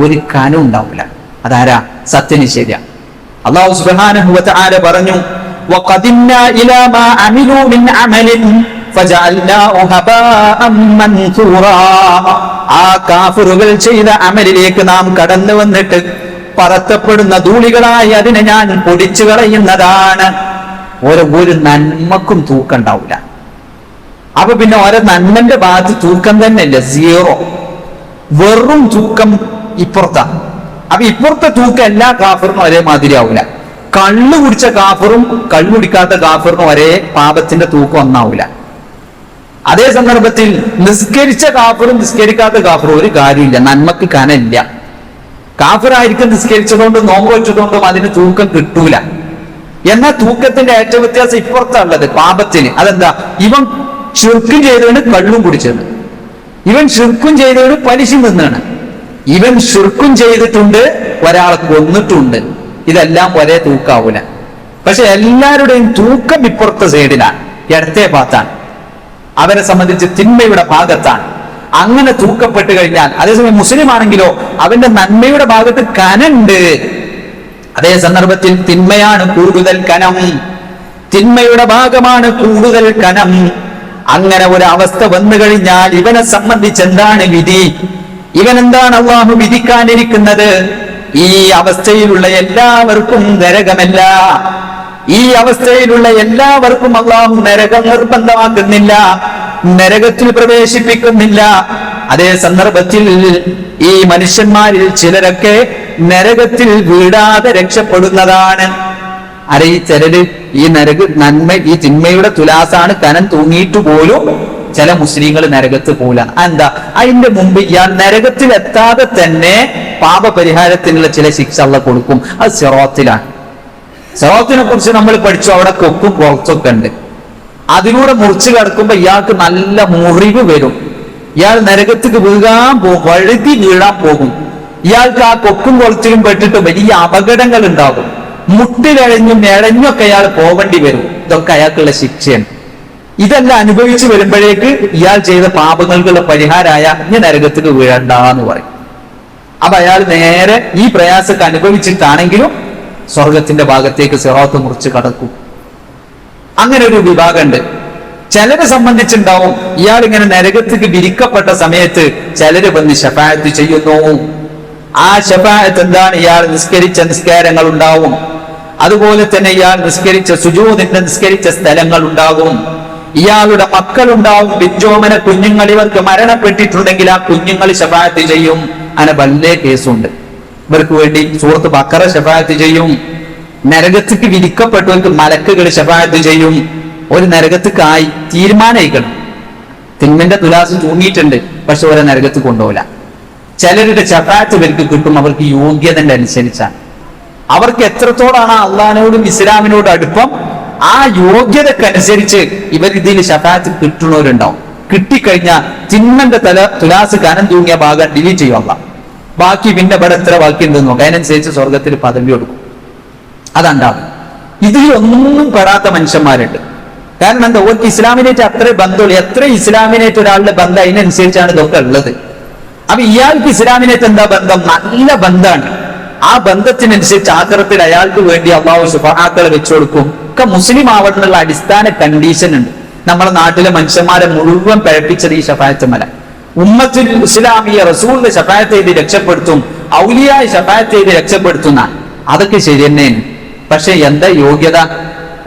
ഒരു കനം ഉണ്ടാവില്ല. അതാരാ? സത്യനിഷേധ്യ. അല്ലാഹു സുബ്ഹാനഹു വ തആല പറഞ്ഞു, വഖദിന്നാ ഇലാ മാ അമിലൂ മിൻ അമലിൻ ഫജഅൽനാഹു ഹബാഅൻ മൻസൂറാ. ആ കാഫിറുകൾ ചെയ്ത അമലിലേക്ക് നാം കടന്നു വന്നിട്ട് പറത്തപ്പെടുന്ന ധൂളികളായി അതിനെ ഞാൻ പൊടിച്ചു കളയുന്നതാണ്. ഒരു നന്മക്കും തൂക്കം ഉണ്ടാവില്ല. അപ്പൊ പിന്നെ ഓരോ നന്മന്റെ ഭാഗത്ത് തൂക്കം തന്നെ ഇല്ല, സീറോ. വെറും തൂക്കം ഇപ്പുറത്താ. അപ്പൊ ഇപ്പുറത്തെ തൂക്കം എല്ലാ കാഫിറിനും ഒരേ മാതിരി ആവില്ല. കള്ളു കുടിച്ച കാഫിറും കള്ളു കുടിക്കാത്ത കാഫിറിനും ഒരേ പാപത്തിന്റെ തൂക്കം ഒന്നാവില്ല. അതേ സന്ദർഭത്തിൽ നിസ്കരിച്ച കാഫിറും നിസ്കരിക്കാത്ത കാഫിറും ഒരു കാര്യമില്ല, നന്മക്ക് കനമില്ല. കാഫിറായിരിക്കും നിസ്കരിച്ചതുകൊണ്ടും നോമ്പ് വെച്ചതുകൊണ്ടും അതിന് തൂക്കം കിട്ടൂല. എന്നാൽ തൂക്കത്തിന്റെ ഏറ്റവും വ്യത്യാസം ഇപ്പുറത്തുള്ളത് പാപത്തിന്. അതെന്താ? ഇവൻ ശിർക്കും ചെയ്തവന് കള്ളും കുടിച്ചത്, ഇവൻ ശിർക്കും ചെയ്തവന് പലിശ നിന്നാണ്, ഇവൻ ശിർക്കും ചെയ്തിട്ടുണ്ട്, ഒരാളെ കൊന്നിട്ടുണ്ട്. ഇതെല്ലാം ഒരേ തൂക്കാവൂല. പക്ഷെ എല്ലാവരുടെയും തൂക്കം ഇപ്പുറത്തെ സൈഡിലാണ്, ഇടത്തെ ഭാഗത്താണ്. അവരെ സംബന്ധിച്ച് തിന്മയുടെ ഭാഗത്താണ്. അങ്ങനെ തൂക്കപ്പെട്ട് കഴിഞ്ഞാൽ, അതേസമയം മുസ്ലിം ആണെങ്കിലോ അവന്റെ നന്മയുടെ ഭാഗത്ത് കനുണ്ട്. അതേ സന്ദർഭത്തിൽ തിന്മയാണ് കൂടുതൽ കനം, തിന്മയുടെ ഭാഗമാണ് കൂടുതൽ കനം. അങ്ങനെ ഒരു അവസ്ഥ വന്നു കഴിഞ്ഞാൽ ഇവനെ സംബന്ധിച്ച് എന്താണ് വിധി? ഇവൻ എന്താണ് അള്ളാഹു വിധിക്കാനിരിക്കുന്നത്? ഈ അവസ്ഥയിലുള്ള എല്ലാവർക്കും നരകമല്ല, ഈ അവസ്ഥയിലുള്ള എല്ലാവർക്കും അള്ളാഹു നരകം നിർബന്ധമാക്കുന്നില്ല, നരകത്തിൽ പ്രവേശിപ്പിക്കുന്നില്ല. അതേ സന്ദർഭത്തിൽ ഈ മനുഷ്യന്മാരിൽ ചിലരൊക്കെ നരകത്തിൽ വീഴാതെ രക്ഷപ്പെടുന്നതാണ്. അരെ ഈ ചിലര് ഈ നന്മ ഈ തിന്മയുടെ തുലാസാണ് കനം തൂങ്ങിയിട്ട് പോലും ചില മുസ്ലിങ്ങൾ നരകത്ത് പോല. എന്താ? അതിന്റെ മുമ്പ് ഇയാൾ നരകത്തിൽ എത്താതെ തന്നെ പാപപരിഹാരത്തിനുള്ള ചില ശിക്ഷ അള്ളാഹ് കൊടുക്കും. അത് സിറാത്തിലാണ്. സിറാത്തിനെ കുറിച്ച് നമ്മൾ പഠിച്ചു. അവിടെ കൊക്കും പുറത്തൊക്കെ ഉണ്ട്. അതിലൂടെ മുറിച്ച് കിടക്കുമ്പോ ഇയാൾക്ക് നല്ല മുറിവ് വരും. ഇയാൾ നരകത്തേക്ക് വീഴാൻ പോകും, വഴുതി വീഴാൻ പോകും. ഇയാൾക്ക് ആ കൊക്കും കൊളത്തിലും പെട്ടിട്ട് വലിയ അപകടങ്ങൾ ഉണ്ടാകും. മുട്ടിലഴഞ്ഞും ഇഴഞ്ഞൊക്കെ അയാൾ പോവേണ്ടി വരും. ഇതൊക്കെ അയാൾക്കുള്ള ശിക്ഷയാണ്. ഇതെല്ലാം അനുഭവിച്ചു വരുമ്പോഴേക്ക് ഇയാൾ ചെയ്ത പാപങ്ങൾക്കുള്ള പരിഹാരമായ ഞാൻ നരകത്തേക്ക് വീഴണ്ടെന്ന് പറയും. അപ്പൊ അയാൾ നേരെ ഈ പ്രയാസമൊക്കെ അനുഭവിച്ചിട്ടാണെങ്കിലും സ്വർഗത്തിന്റെ ഭാഗത്തേക്ക് സിറാത്ത് മുറിച്ച് കടക്കും. അങ്ങനെ ഒരു വിഭാഗമുണ്ട്. ചിലരെ സംബന്ധിച്ചുണ്ടാവും, ഇയാൾ ഇങ്ങനെ നരകത്തേക്ക് വിരിക്കപ്പെട്ട സമയത്ത് ചിലര് വന്ന് ശഫാഅത്ത് ചെയ്യുന്നു. ആ ശഫാഅത്ത് എന്താണ്? ഇയാൾ നിസ്കരിച്ച നിസ്കാരങ്ങൾ ഉണ്ടാവും. അതുപോലെ തന്നെ ഇയാൾ നിസ്കരിച്ച സുജൂദിന്റെ നിസ്കരിച്ച സ്ഥലങ്ങൾ ഉണ്ടാകും. ഇയാളുടെ മക്കളുണ്ടാവും, ബിഞ്ചോമന കുഞ്ഞുങ്ങൾ. ഇവർക്ക് മരണപ്പെട്ടിട്ടുണ്ടെങ്കിൽ ആ കുഞ്ഞുങ്ങൾ ശഫാഅത്ത് ചെയ്യും. അങ്ങനെ വലിയ കേസുണ്ട്. ഇവർക്ക് വേണ്ടി സൂറത്ത് ബഖറ ശഫാഅത്ത് ചെയ്യും. നരകത്തേക്ക് വിധിക്കപ്പെട്ടവർക്ക് മലക്കുകൾ ശഫാഅത്ത് ചെയ്യും. ഒരു നരകത്തേക്കായി തീരുമാനിക്കണം. തിന്മന്റെ തുലാസ് തൂങ്ങിയിട്ടുണ്ട്, പക്ഷെ ഒരു നരകത്ത് കൊണ്ടുപോകില്ല. ചിലരുടെ ശഫാഅത്ത് ഇവർക്ക് കിട്ടും, അവർക്ക് യോഗ്യതന്റെ അനുസരിച്ചാണ്. അവർക്ക് എത്രത്തോടാണ് അള്ളാഹിനോടും ഇസ്ലാമിനോടും അടുപ്പം, ആ യോഗ്യതക്കനുസരിച്ച് ഇവർ ഇതിൽ ശഫാഅത്ത് കിട്ടുന്നവരുണ്ടാവും. കിട്ടിക്കഴിഞ്ഞാൽ തിന്മന്റെ തുലാസ് കനം തൂങ്ങിയ ഭാഗം ഡിലീറ്റ് ചെയ്യുക. ബാക്കി പിന്നെ ഇവിടെ എത്ര ബാക്കി ഉണ്ടെന്ന് നോക്കാം. അതിനനുസരിച്ച് സ്വർഗത്തിൽ പദവി കൊടുക്കും. അതുണ്ടാവും. ഇതിലൊന്നും പെടാത്ത മനുഷ്യന്മാരുണ്ട്. കാരണം എന്താ, ഓർക്ക് ഇസ്ലാമിനായിട്ട് അത്ര ബന്ധമുള്ളൂ. എത്ര ഇസ്ലാമിനായിട്ട് ഒരാളുടെ ബന്ധം അതിനനുസരിച്ചാണ് ഇതൊക്കെ ഉള്ളത്. അപ്പൊ ഇയാൾക്ക് ഇസ്ലാമിനായിട്ട് എന്താ ബന്ധം? നല്ല ബന്ധമാണ്. ആ ബന്ധത്തിനനുസരിച്ച് ആഖിറത്തിൽ അയാൾക്ക് വേണ്ടി അള്ളാഹു ശുഫാഅത്തുകളെ വെച്ചു കൊടുക്കും. ഒക്കെ മുസ്ലിം ആവണമെന്നുള്ള അടിസ്ഥാന കണ്ടീഷൻ ഉണ്ട്. നമ്മുടെ നാട്ടിലെ മനുഷ്യന്മാരെ മുഴുവൻ പഴപ്പിച്ചത് ഈ ശഫാഅത്ത് മല. ഉമ്മത്തുൽ ഇസ്ലാമിയ റസൂലിന്റെ ശഫാഅത്ത് ചെയ്ത് രക്ഷപ്പെടുത്തും, ഔലിയായ ശഫാഅത്ത് ചെയ്ത് രക്ഷപ്പെടുത്തുന്ന അതൊക്കെ ശരി തന്നെയാണ്. പക്ഷെ എന്താ യോഗ്യത?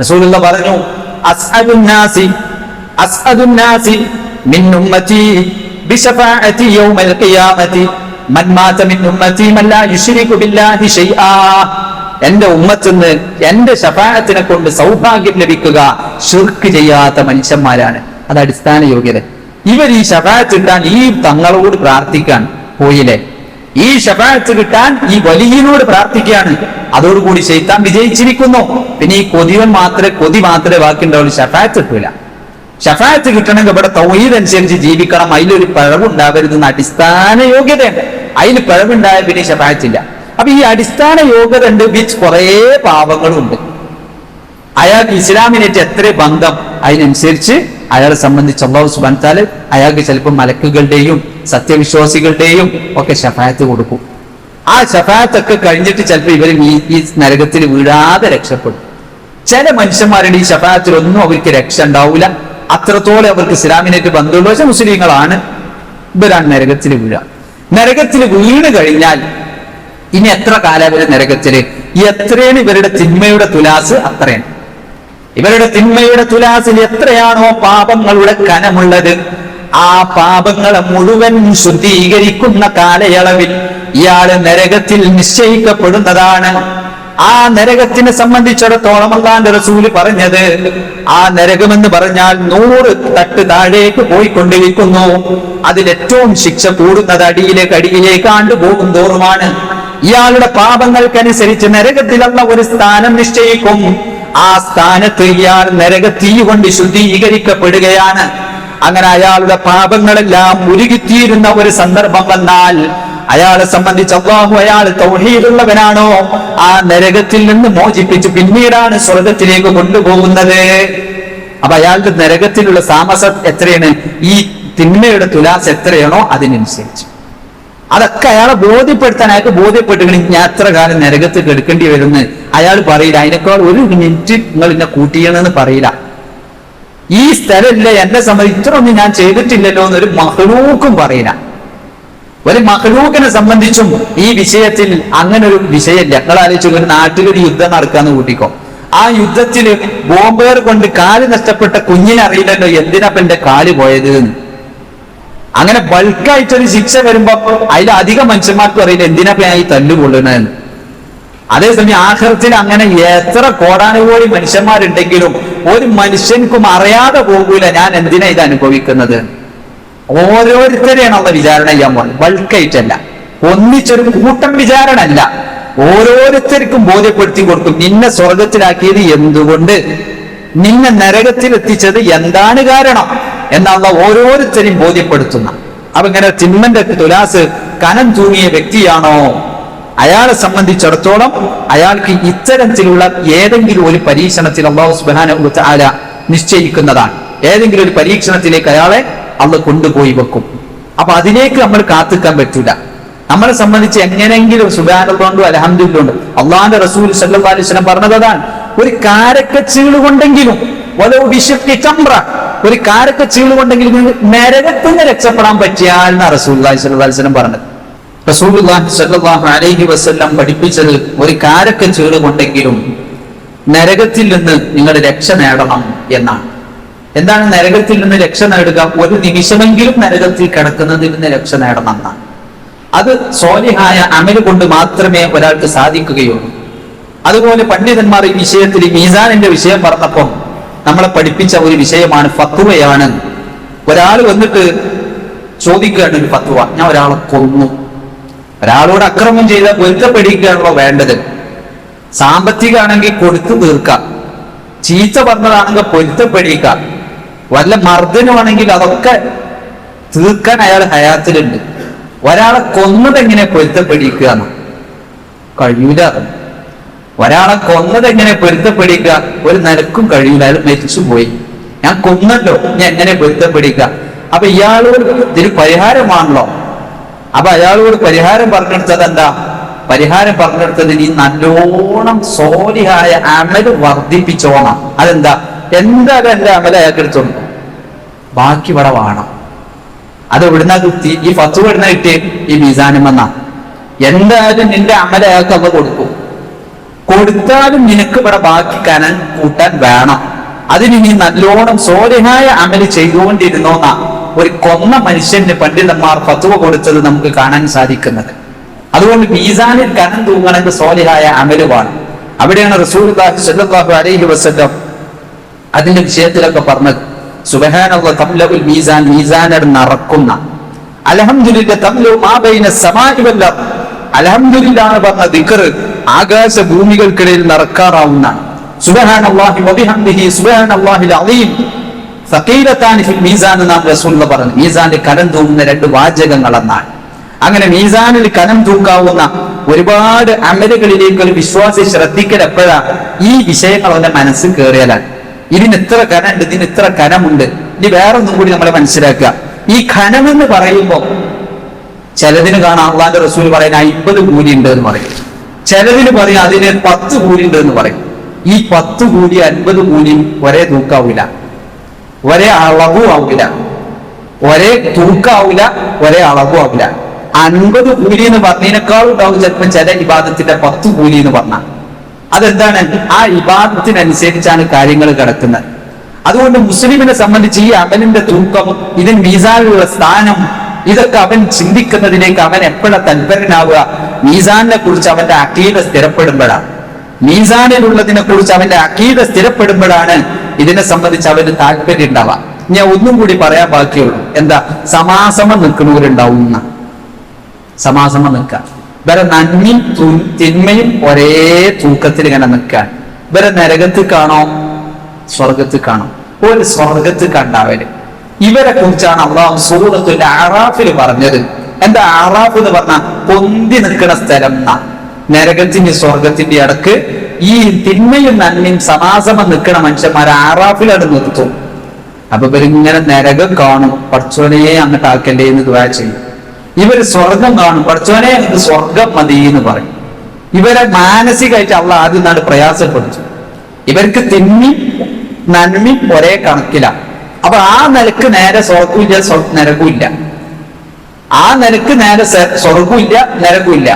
റസൂലുള്ള പറഞ്ഞു, അസ്അദുന്നാസി മിൻ ഉമ്മതി ബിശഫാഅതി യൗമൽ ഖിയാമത്തി മൻ മാത മിൻ ഉമ്മതി മൻ ലാ യുശ്രികു ബില്ലാഹി ശൈആ. എന്റെ ഉമ്മത്തിന് എന്റെ ശഫാഅത്തിനെ കൊണ്ട് സൗഭാഗ്യം ലഭിക്കുക ശിർക്ക് ചെയ്യാത്ത മനുഷ്യന്മാരാണ്. അത് അടിസ്ഥാന യോഗ്യത. ഇവർ ഈ ശഫാഅത്ത് കിട്ടാൻ ഈ തങ്ങളോട് പ്രാർത്ഥിക്കാൻ പോയില്ലേ, ഈ ശഫാഅത്ത് കിട്ടാൻ ഈ വലിയനോട് പ്രാർത്ഥിക്കുകയാണ്. അതോടുകൂടി ശൈത്താൻ വിജയിച്ചിരിക്കുന്നു. പിന്നെ ഈ കൊതി മാത്രമേ ബാക്കിയുണ്ടാവുള്ളൂ, ശഫാഅത്ത് കിട്ടൂല. ശഫാഅത്ത് കിട്ടണമെങ്കിൽ ഇവിടെ തൗഹീദ് അനുസരിച്ച് ജീവിക്കണം. അതിലൊരു പിഴവുണ്ടാവരുതെന്ന് അടിസ്ഥാന യോഗ്യതയുണ്ട്. അതിൽ പിഴവുണ്ടായ പിന്നെ ശഫാഅത്തില്ല. അപ്പൊ ഈ അടിസ്ഥാന യോഗ്യത ഉണ്ട്, വിച്ച് കുറെ പാവങ്ങളുണ്ട്. അയാൾക്ക് ഇസ്ലാമിനായിട്ട് എത്ര ബന്ധം അതിനനുസരിച്ച് അയാളെ സംബന്ധിച്ച് അല്ലാഹു സുബ്ഹാനഹു വ തആല അയാൾക്ക് ചിലപ്പോൾ മലക്കുകളുടെയും സത്യവിശ്വാസികളുടെയും ഒക്കെ ശഫാഅത്ത് കൊടുക്കും. ആ ശഫാഅത്തൊക്കെ കഴിഞ്ഞിട്ട് ചിലപ്പോൾ ഇവർ ഈ നരകത്തിൽ വീഴാതെ രക്ഷപ്പെടും. ചില മനുഷ്യന്മാരുടെ ഈ ശഫാഅത്തിലൊന്നും അവർക്ക് രക്ഷ ഉണ്ടാവില്ല. അത്രത്തോളം അവർക്ക് ഇസ്ലാമിനായിട്ട് ബന്ധമുള്ള പക്ഷെ മുസ്ലിങ്ങളാണ്. ഇവരാണ് നരകത്തിൽ വീഴുക. നരകത്തിൽ വീണ് കഴിഞ്ഞാൽ ഇനി എത്ര കാലം ഇവര് നരകത്തില്? എത്രയാണ് ഇവരുടെ തിന്മയുടെ തുലാസ്? അത്രയാണ്. ഇവരുടെ തിന്മയുടെ തുലാസിൽ എത്രയാണോ പാപങ്ങളുടെ കനമുള്ളത്, ആ പാപങ്ങളെ മുഴുവൻ ശുദ്ധീകരിക്കുന്ന കാലയളവിൽ ഇയാള് നരകത്തിൽ നിശ്ചയിക്കപ്പെടുന്നതാണ്. ആ നരകത്തിനെ സംബന്ധിച്ചിടത്തോളം അല്ലാഹുവിന്റെ റസൂല് പറഞ്ഞത്, ആ നരകമെന്ന് പറഞ്ഞാൽ 100 തട്ട് താഴേക്ക് പോയിക്കൊണ്ടിരിക്കുന്നു. അതിലേറ്റവും ശിക്ഷ കൂടുന്നത് അടിയിലേക്ക് ആണ്ടുപോകും തോറുമാണ്. ഇയാളുടെ പാപങ്ങൾക്കനുസരിച്ച് നരകത്തിലുള്ള ഒരു സ്ഥാനം നിശ്ചയിക്കും. ആ സ്ഥാനത്ത് ഇയാൾ നരകത്തീ കൊണ്ട് ശുദ്ധീകരിക്കപ്പെടുകയാണ്. അങ്ങനെ അയാളുടെ പാപങ്ങളെല്ലാം ഉരുകിത്തീരുന്ന ഒരു സന്ദർഭം വന്നാൽ അയാളെ സംബന്ധിച്ച് അല്ലാഹു അയാൾ തൗഹീദുള്ളവനാണോ ആ നരകത്തിൽ നിന്ന് മോചിപ്പിച്ച് പിന്നീടാണ് സ്വർഗത്തിലേക്ക് കൊണ്ടുപോകുന്നത്. അപ്പൊ അയാളുടെ നരകത്തിലുള്ള താമസം എത്രയാണ്? ഈ തിന്മയുടെ തുലാസ് എത്രയാണോ അതിനനുസരിച്ച്. അതൊക്കെ അയാളെ ബോധ്യപ്പെടുത്താൻ അയാൾക്ക് ബോധ്യപ്പെട്ടുകണി ഞാൻ എത്ര കാലം നരകത്തിൽ എടുക്കേണ്ടി വരുമെന്ന് അയാൾ പറയില്ല. അതിനേക്കാൾ 1 മിനിറ്റ് നിങ്ങൾ എന്നെ കൂട്ടിയണെന്ന് പറയില്ല. ഈ സ്ഥലമില്ല എന്നെ സംബന്ധിച്ച് ഇത്രയൊന്നും ഞാൻ ചെയ്തിട്ടില്ലല്ലോ എന്നൊരു മഹ്ലൂക്കും പറയില്ല. ഒരു മഹ്ലൂക്കിനെ സംബന്ധിച്ചും ഈ വിഷയത്തിൽ അങ്ങനെ ഒരു വിഷയമില്ല. നിങ്ങൾ ആലോചിച്ചു, ഒരു നാട്ടിലൊരു യുദ്ധം നടക്കാന്ന് കൂട്ടിക്കോ. ആ യുദ്ധത്തില് ബോംബേർ കൊണ്ട് കാല് നഷ്ടപ്പെട്ട കുഞ്ഞിനറിയില്ലല്ലോ എന്തിനാ എന്റെ കാല് പോയത് എന്ന്. അങ്ങനെ ബൾക്കായിട്ടൊരു ശിക്ഷ വരുമ്പോ അതിലധികം മനുഷ്യന്മാർക്കും അറിയില്ല എന്തിനാ ഈ തല്ലുകൊള്ളണമെന്ന്. അതേസമയം ആഖിറത്തിൽ അങ്ങനെ എത്ര കോടാനുകോടി മനുഷ്യന്മാരുണ്ടെങ്കിലും ഒരു മനുഷ്യൻക്കും അറിയാതെ പോകൂല ഞാൻ എന്തിനാ ഇത് അനുഭവിക്കുന്നത്. ഓരോരുത്തരെയാണ് ഉള്ള വിചാരണ ചെയ്യാൻ പോകുന്നത്, ബൾക്കായിട്ടല്ല, ഒന്നിച്ചൊരു കൂട്ടം വിചാരണ അല്ല. ഓരോരുത്തർക്കും ബോധ്യപ്പെടുത്തി കൊടുക്കും നിന്നെ സ്വർഗത്തിലാക്കിയത് എന്തുകൊണ്ട്, നിന്നെ നരകത്തിൽ എത്തിച്ചത് എന്താണ് കാരണം എന്നുള്ള ഓരോരുത്തരെയും ബോധ്യപ്പെടുത്തുന്ന. അപ്പൊ ഇങ്ങനെ തിന്മന്റെ തുലാസ് കനം തൂങ്ങിയ വ്യക്തിയാണോ അയാളെ സംബന്ധിച്ചിടത്തോളം അയാൾക്ക് ഇത്തരത്തിലുള്ള ഏതെങ്കിലും ഒരു പരീക്ഷണത്തിൽ അല്ലാഹു സുബ്ഹാനഹു വ തആല നിശ്ചയിക്കുന്നതാണ്. ഏതെങ്കിലും ഒരു പരീക്ഷണത്തിലേക്ക് അയാളെ അള്ളാഹു കൊണ്ടുപോയി വെക്കും. അപ്പൊ അതിലേക്ക് നമ്മൾ കാത്തിക്കാൻ പറ്റൂല. നമ്മളെ സംബന്ധിച്ച് എങ്ങനെയെങ്കിലും സുബ്ഹാനല്ലാഹ് അൽഹംദുലില്ലാഹ് അള്ളാഹുവിന്റെ റസൂൽ സല്ലല്ലാഹു അലൈഹി വസല്ലം പറഞ്ഞതാണ്, ഒരു കാരക്കച്ചീള് കൊണ്ടെങ്കിലും ഒരു കാരക്കച്ചീള് കൊണ്ടെങ്കിലും നരകത്തിൽ നിന്ന് രക്ഷപ്പെടാൻ പറ്റിയാൽ എന്നാ റസൂലുള്ളാഹി സ്വല്ലല്ലാഹു അലൈഹി വസല്ലം പറഞ്ഞത്. റസൂലുള്ളാഹി സ്വല്ലല്ലാഹു അലൈഹി വസല്ലം പഠിപ്പിച്ചത് ഒരു കാരക്കച്ചീള് കൊണ്ടെങ്കിലും നരകത്തിൽ നിന്ന് നിങ്ങൾ രക്ഷ നേടണം എന്നാണ്. എന്താണ് നരകത്തിൽ നിന്ന് രക്ഷ നേടുക? ഒരു നിമിഷമെങ്കിലും നരകത്തിൽ കിടക്കുന്നതിൽ നിന്ന് രക്ഷ നേടണം എന്നാണ്. അത് സ്വാലിഹായ അമല് കൊണ്ട് മാത്രമേ ഒരാൾക്ക് സാധിക്കുകയുള്ളൂ. അതുപോലെ പണ്ഡിതന്മാർ ഈ വിഷയത്തിൽ മീസാനിന്റെ വിഷയം പറഞ്ഞപ്പോൾ നമ്മളെ പഠിപ്പിച്ച ഒരു വിഷയമാണ് ഫത്വയാണ്. ഒരാൾ വന്നിട്ട് ചോദിക്കുകയാണ് ഒരു ഫത്വ, ഞാൻ ഒരാളെ കൊന്നു, ഒരാളോട് അക്രമം ചെയ്താൽ പൊരുത്തപ്പെടിക്കുകയാണല്ലോ വേണ്ടത്. സാമ്പത്തികമാണെങ്കിൽ കൊടുത്തു തീർക്കാം, ചീത്ത പറഞ്ഞതാണെങ്കിൽ പൊരുത്തപ്പെടിക്കാം, വല്ല മർദ്ദനമാണെങ്കിൽ അതൊക്കെ തീർക്കാൻ അയാൾ ഹയാത്തിലുണ്ട്. ഒരാളെ കൊന്നത് എങ്ങനെ പൊരുത്തപ്പെടിക്കുക? കഴിയൂല. ഒരാളെ കൊന്നത് എങ്ങനെ പൊരുത്തപ്പെടിക്കുക? ഒരു നിലക്കും കഴിയില്ല, അയാൾ മരിച്ചുപോയി. ഞാൻ കൊന്നല്ലോ, ഞാൻ എങ്ങനെ പൊരുത്തപ്പെടിക്കുക? അപ്പൊ ഇയാളോട് ഇതിന് പരിഹാരമാണല്ലോ. അപ്പൊ അയാളോട് പരിഹാരം പറഞ്ഞെടുത്തത് എന്താ? പരിഹാരം പറഞ്ഞെടുത്തത് നീ നല്ലോണം സോലിഹായ അമല് വർദ്ധിപ്പിച്ചോണം. അതെന്താ? എന്തായാലും എന്റെ അമല അയാൾക്ക് എടുത്തോളൂ, ബാക്കി ഇവിടെ വേണം. അത് എവിടുന്ന കിട്ടി? ഈ ഫത്വ എവിടുന്ന കിട്ടി? ഈ മീസാനം വന്ന. എന്തായാലും നിന്റെ അമല അയാൾക്ക് അത് കൊടുക്കും. കൊടുത്താലും നിനക്ക് ഇവിടെ ബാക്കി കനം കൂട്ടാൻ വേണം. അതിന് നീ നല്ലോണം സോലിഹായ അമല് ചെയ്തുകൊണ്ടിരുന്നോന്നാ ഒരു കൊന്ന മനുഷ്യന് പണ്ഡിതന്മാർ ഫത്വ കൊടുത്തത് നമുക്ക് കാണാൻ സാധിക്കുന്നത്. അതുകൊണ്ട് മീസാനിൽ കനം തൂങ്ങണമെങ്കിൽ സോലിഹായ അമല് വേണം. അവിടെയാണ് റസൂലുള്ളാഹി സ്വല്ലല്ലാഹു അലൈഹി വസല്ലം അതിന്റെ വിഷയത്തിലൊക്കെ പറഞ്ഞത്, സുബ്ഹാനല്ലാഹ് തംലഉൽ മീസാൻ, മീസാനർ നിറക്കുന്ന, അൽഹംദുലില്ലാഹ് തംലഉ മാ ബൈന സമാഇ വൽ അർദ്, അൽഹംദുലില്ലാഹ് എന്ന് പറഞ്ഞ ദിക്ർ ആകാശ ഭൂമികൾക്കിടയിൽ നിറക്കാറാവുന്ന, സുബ്ഹാനല്ലാഹി വബിഹംദിഹി സുബ്ഹാനല്ലാഹിൽ അളീം സഖീലതാനി ഫിൽ മീസാൻ എന്നാണ് റസൂലുള്ളാഹി പറഞ്ഞത്. മീസാനിൽ കനം തൂങ്ങുന്ന രണ്ട് വാചകങ്ങൾ എന്നാണ്. അങ്ങനെ മീസാനിൽ കനം തൂക്കാവുന്ന ഒരുപാട് അമലുകളിലേക്ക് ഒരു വിശ്വാസി ശ്രദ്ധിക്കൽ എപ്പോഴാ? ഈ വിഷയങ്ങൾ അവന്റെ മനസ്സിൽ കയറിയാലാണ്. ഇതിന് ഇത്ര കനമുണ്ട്, ഇതിന് ഇത്ര കനമുണ്ട്. ഇനി വേറൊന്നും കൂടി നമ്മളെ മനസ്സിലാക്കുക. ഈ ഖനമെന്ന് പറയുമ്പോൾ ചിലതിന് കാണാം അള്ളാന്റെ റസൂൽ പറയുന്ന 50 കൂലി ഉണ്ട് എന്ന് പറയും. ചിലതിന് പറയും അതിന് 10 കൂലി ഉണ്ട് എന്ന് പറയും. ഈ 10 കൂലി 50 കൂലിയും ഒരേ തൂക്കാവൂല, ഒരേ അളവും ആവില്ല, ഒരേ തൂക്കാവൂല, ഒരേ അളവും ആവില്ല. 50 കൂലി എന്ന് പറഞ്ഞതിനേക്കാളും ഉണ്ടാവും ചിലപ്പോൾ ചില ഇബാദത്തിന്റെ 10 കൂലി എന്ന് പറഞ്ഞാൽ. അതെന്താണ്? ആ ഇബാദത്തിനനുസരിച്ചാണ് കാര്യങ്ങൾ കിടക്കുന്നത്. അതുകൊണ്ട് മുസ്ലിമിനെ സംബന്ധിച്ച് ഈ അമലിന്റെ തൂക്കം, ഇതിന് മീസാനിലുള്ള സ്ഥാനം, ഇതൊക്കെ അവൻ ചിന്തിക്കുന്നതിലേക്ക് അവൻ എപ്പോഴാണ് തൽപരനാവുക? മീസാനിനെ കുറിച്ച് അവന്റെ അഖീദ സ്ഥിരപ്പെടുമ്പോഴാണ്. മീസാനിലുള്ളതിനെ കുറിച്ച് അവന്റെ അഖീദ സ്ഥിരപ്പെടുമ്പോഴാണ് ഇതിനെ സംബന്ധിച്ച് അവന് താല്പര്യം ഉണ്ടാവുക. ഞാൻ ഒന്നും കൂടി പറയാൻ ബാക്കിയുള്ളൂ. എന്താ? സമാസമം നിൽക്കുന്നവരുണ്ടാവുന്ന, സമാസമം നിൽക്കുക. ഇവരെ നന്മയും തിന്മയും ഒരേ തൂക്കത്തിൽ ഇങ്ങനെ നിൽക്കാൻ. ഇവരെ നരകത്തിൽ കാണോ സ്വർഗത്തിൽ കാണോ? ഒരു സ്വർഗത്തിൽ കണ്ടാവര്. ഇവരെ കുറിച്ചാണ് അള്ളാഹു സൂറത്തുൽ അറാഫിൽ പറഞ്ഞത്. എന്താ അറാഫ് എന്ന് പറഞ്ഞാൽ? പൊന്തി നിൽക്കുന്ന സ്ഥലം എന്നാ. നരകത്തിന്റെ സ്വർഗത്തിന്റെ ഇടക്ക് ഈ തിന്മയും നന്മയും സമാസമം നിൽക്കുന്ന മനുഷ്യന്മാരെ അറാഫിലാണ് നിർത്തും. അപ്പൊ ഇവരിങ്ങനെ നരകം കാണും, പഠിച്ചോനെ അങ്ങോട്ട് ആക്കല്ലേ എന്ന് ദുആ ചെയ്യും. ഇവര് സ്വർഗം കാണും, പഠിച്ചോനെ ഇത് സ്വർഗം മതി എന്ന് പറയും. ഇവരെ മാനസികമായിട്ട് അള്ളാഹ് ആദ്യം നാട് പ്രയാസപ്പെടുത്തും. ഇവർക്ക് തിന്മയും നന്മയും ഒരേ കണക്കിലാണ്. അപ്പൊ ആ നിലക്ക് നേരെ സ്വർഗമില്ല, നരകമില്ല. ആ നിലക്ക് നേരെ സ്വർഗമില്ല, നരകമില്ല.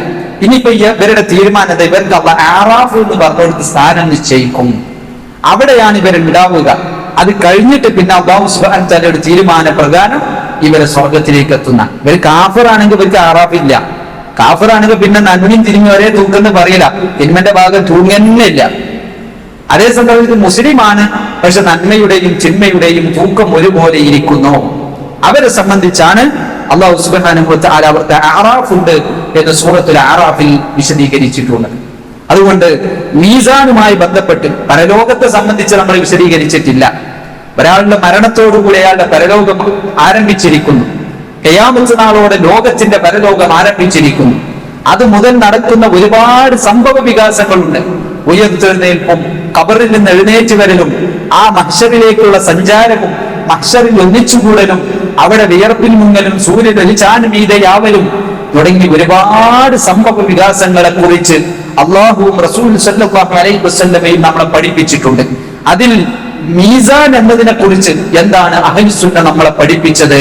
ഇനിയിപ്പോ ഇവരുടെ തീരുമാനത്തെ ഇവർക്ക് അള്ളാഹ് ആറാഫ് എന്ന് പറഞ്ഞെടുത്ത് സ്ഥാനം നിശ്ചയിക്കും. അവിടെയാണ് ഇവരുണ്ടാവുക. അത് കഴിഞ്ഞിട്ട് പിന്നെ അല്ലാഹു സുബ്ഹാനഹു വ തആലയുടെ തീരുമാന പ്രകാരം ഇവരെ സ്വർഗത്തിലേക്ക് എത്തുന്ന. ഇവർ കാഫിറാണെങ്കിൽ ഇവർക്ക് ആറാഫില്ല. കാഫിറാണെങ്കിൽ പിന്നെ നന്മയും തിരിഞ്ഞു ഒരേ തൂക്കെന്ന് പറയില്ല, തിന്മന്റെ ഭാഗം തൂങ്ങന്നില്ല. അതേ സംബന്ധിച്ച് മുസ്ലിമാണ്, പക്ഷെ നന്മയുടെയും തിന്മയുടെയും തൂക്കം ഒരുപോലെ ഇരിക്കുന്നു. അവരെ സംബന്ധിച്ചാണ് അല്ലാഹു സുബ്ഹാനഹു വ തആല അവർക്ക് അറാഫ് ഉണ്ട് എന്ന് സൂറത്തുൽ അറാഫിൽ വിശദീകരിച്ചിട്ടുള്ളത്. അതുകൊണ്ട് മീസാനുമായി ബന്ധപ്പെട്ട് പരലോകത്തെ സംബന്ധിച്ച് നമ്മൾ വിശദീകരിച്ചിട്ടില്ല. ഒരാളുടെ മരണത്തോടുകൂടി അയാളുടെ പരലോകം ആരംഭിച്ചിരിക്കുന്നു. ഖിയാമത്ത് നാളോടെ ലോകത്തിന്റെ പരലോകം ആരംഭിച്ചിരിക്കുന്നു. അത് മുതൽ നടക്കുന്ന ഒരുപാട് സംഭവ വികാസങ്ങളുണ്ട്. ഉയർത്തെഴുന്നേൽപ്പും ഖബറിൽ നിന്ന് എഴുന്നേറ്റ് വരലും ആ മഹ്ശറിലേക്കുള്ള സഞ്ചാരവും മഹ്ശറിൽ ഒന്നിച്ചുകൂടലും അവിടെ വിയർപ്പിൽ മുങ്ങലും സൂര്യൻ ഒലിച്ചാൻ മീതയാവലും തുടങ്ങി ഒരുപാട് സംഭവ വികാസങ്ങളെ കുറിച്ച് അള്ളാഹുവും റസൂൽ സല്ലല്ലാഹു അലൈഹി വസല്ലമയും നമ്മളെ പഠിപ്പിച്ചിട്ടുണ്ട്. അതിൽ മീസാൻ എന്നതിനെ കുറിച്ച് എന്താണ് അഹ്ലുസ് സുന്ന നമ്മളെ പഠിപ്പിച്ചത്?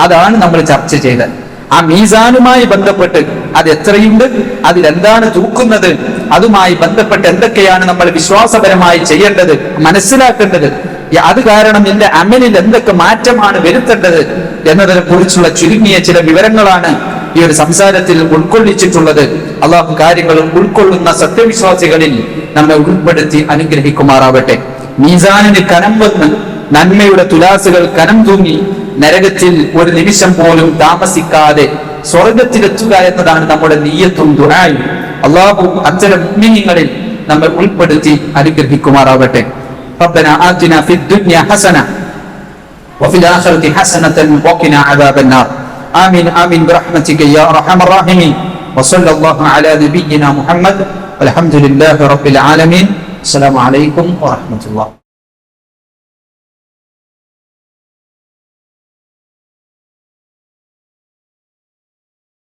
അതാണ് നമ്മൾ ചർച്ച ചെയ്തത്. ആ മീസാനുമായി ബന്ധപ്പെട്ട് അത് എത്രയുണ്ട്, അതിലെന്താണ് തൂക്കുന്നത്, അതുമായി ബന്ധപ്പെട്ട് എന്തൊക്കെയാണ് നമ്മൾ വിശ്വാസപരമായി ചെയ്യേണ്ടത്, മനസ്സിലാക്കേണ്ടത്, അത് കാരണം എന്റെ അമലിൽ എന്തൊക്കെ മാറ്റമാണ് വരുത്തേണ്ടത് എന്നതിനെ കുറിച്ചുള്ള ചുരുങ്ങിയ ചില വിവരങ്ങളാണ് ഈ ഒരു സംസാരത്തിൽ ഉൾക്കൊള്ളിച്ചിട്ടുള്ളത്. അള്ളാഹു കാര്യങ്ങൾ ഉൾക്കൊള്ളുന്ന സത്യവിശ്വാസികളിൽ നമ്മെ ഉൾപ്പെടുത്തി അനുഗ്രഹിക്കുമാറാവട്ടെ. മീസാനിന് കനം വന്ന് നന്മയുടെ തുലാസുകൾ കനം തൂങ്ങി നരകത്തിൽ ഒരു നിമിഷം പോലും താമസിക്കാതെ സ്വർഗത്തിലെത്തുക എന്നതാണ് നമ്മുടെ നിയ്യത്തും ദുആയും. അള്ളാഹു അത്തരം മുഅ്മിനീങ്ങളിൽ നമ്മെ ഉൾപ്പെടുത്തി അനുഗ്രഹിക്കുമാറാവട്ടെ. ربنا آتنا في الدنيا حسنة وفي الآخرة حسنة وقنا عذاب النار. آمين آمين برحمتك يا أرحم الراحمين. وصلى الله على نبينا محمد അൽഹംദുലില്ലാഹി റബ്ബിൽ ആലമീൻ. അസ്സലാമു അലൈക്കും വറഹ്മത്തുള്ളാഹി.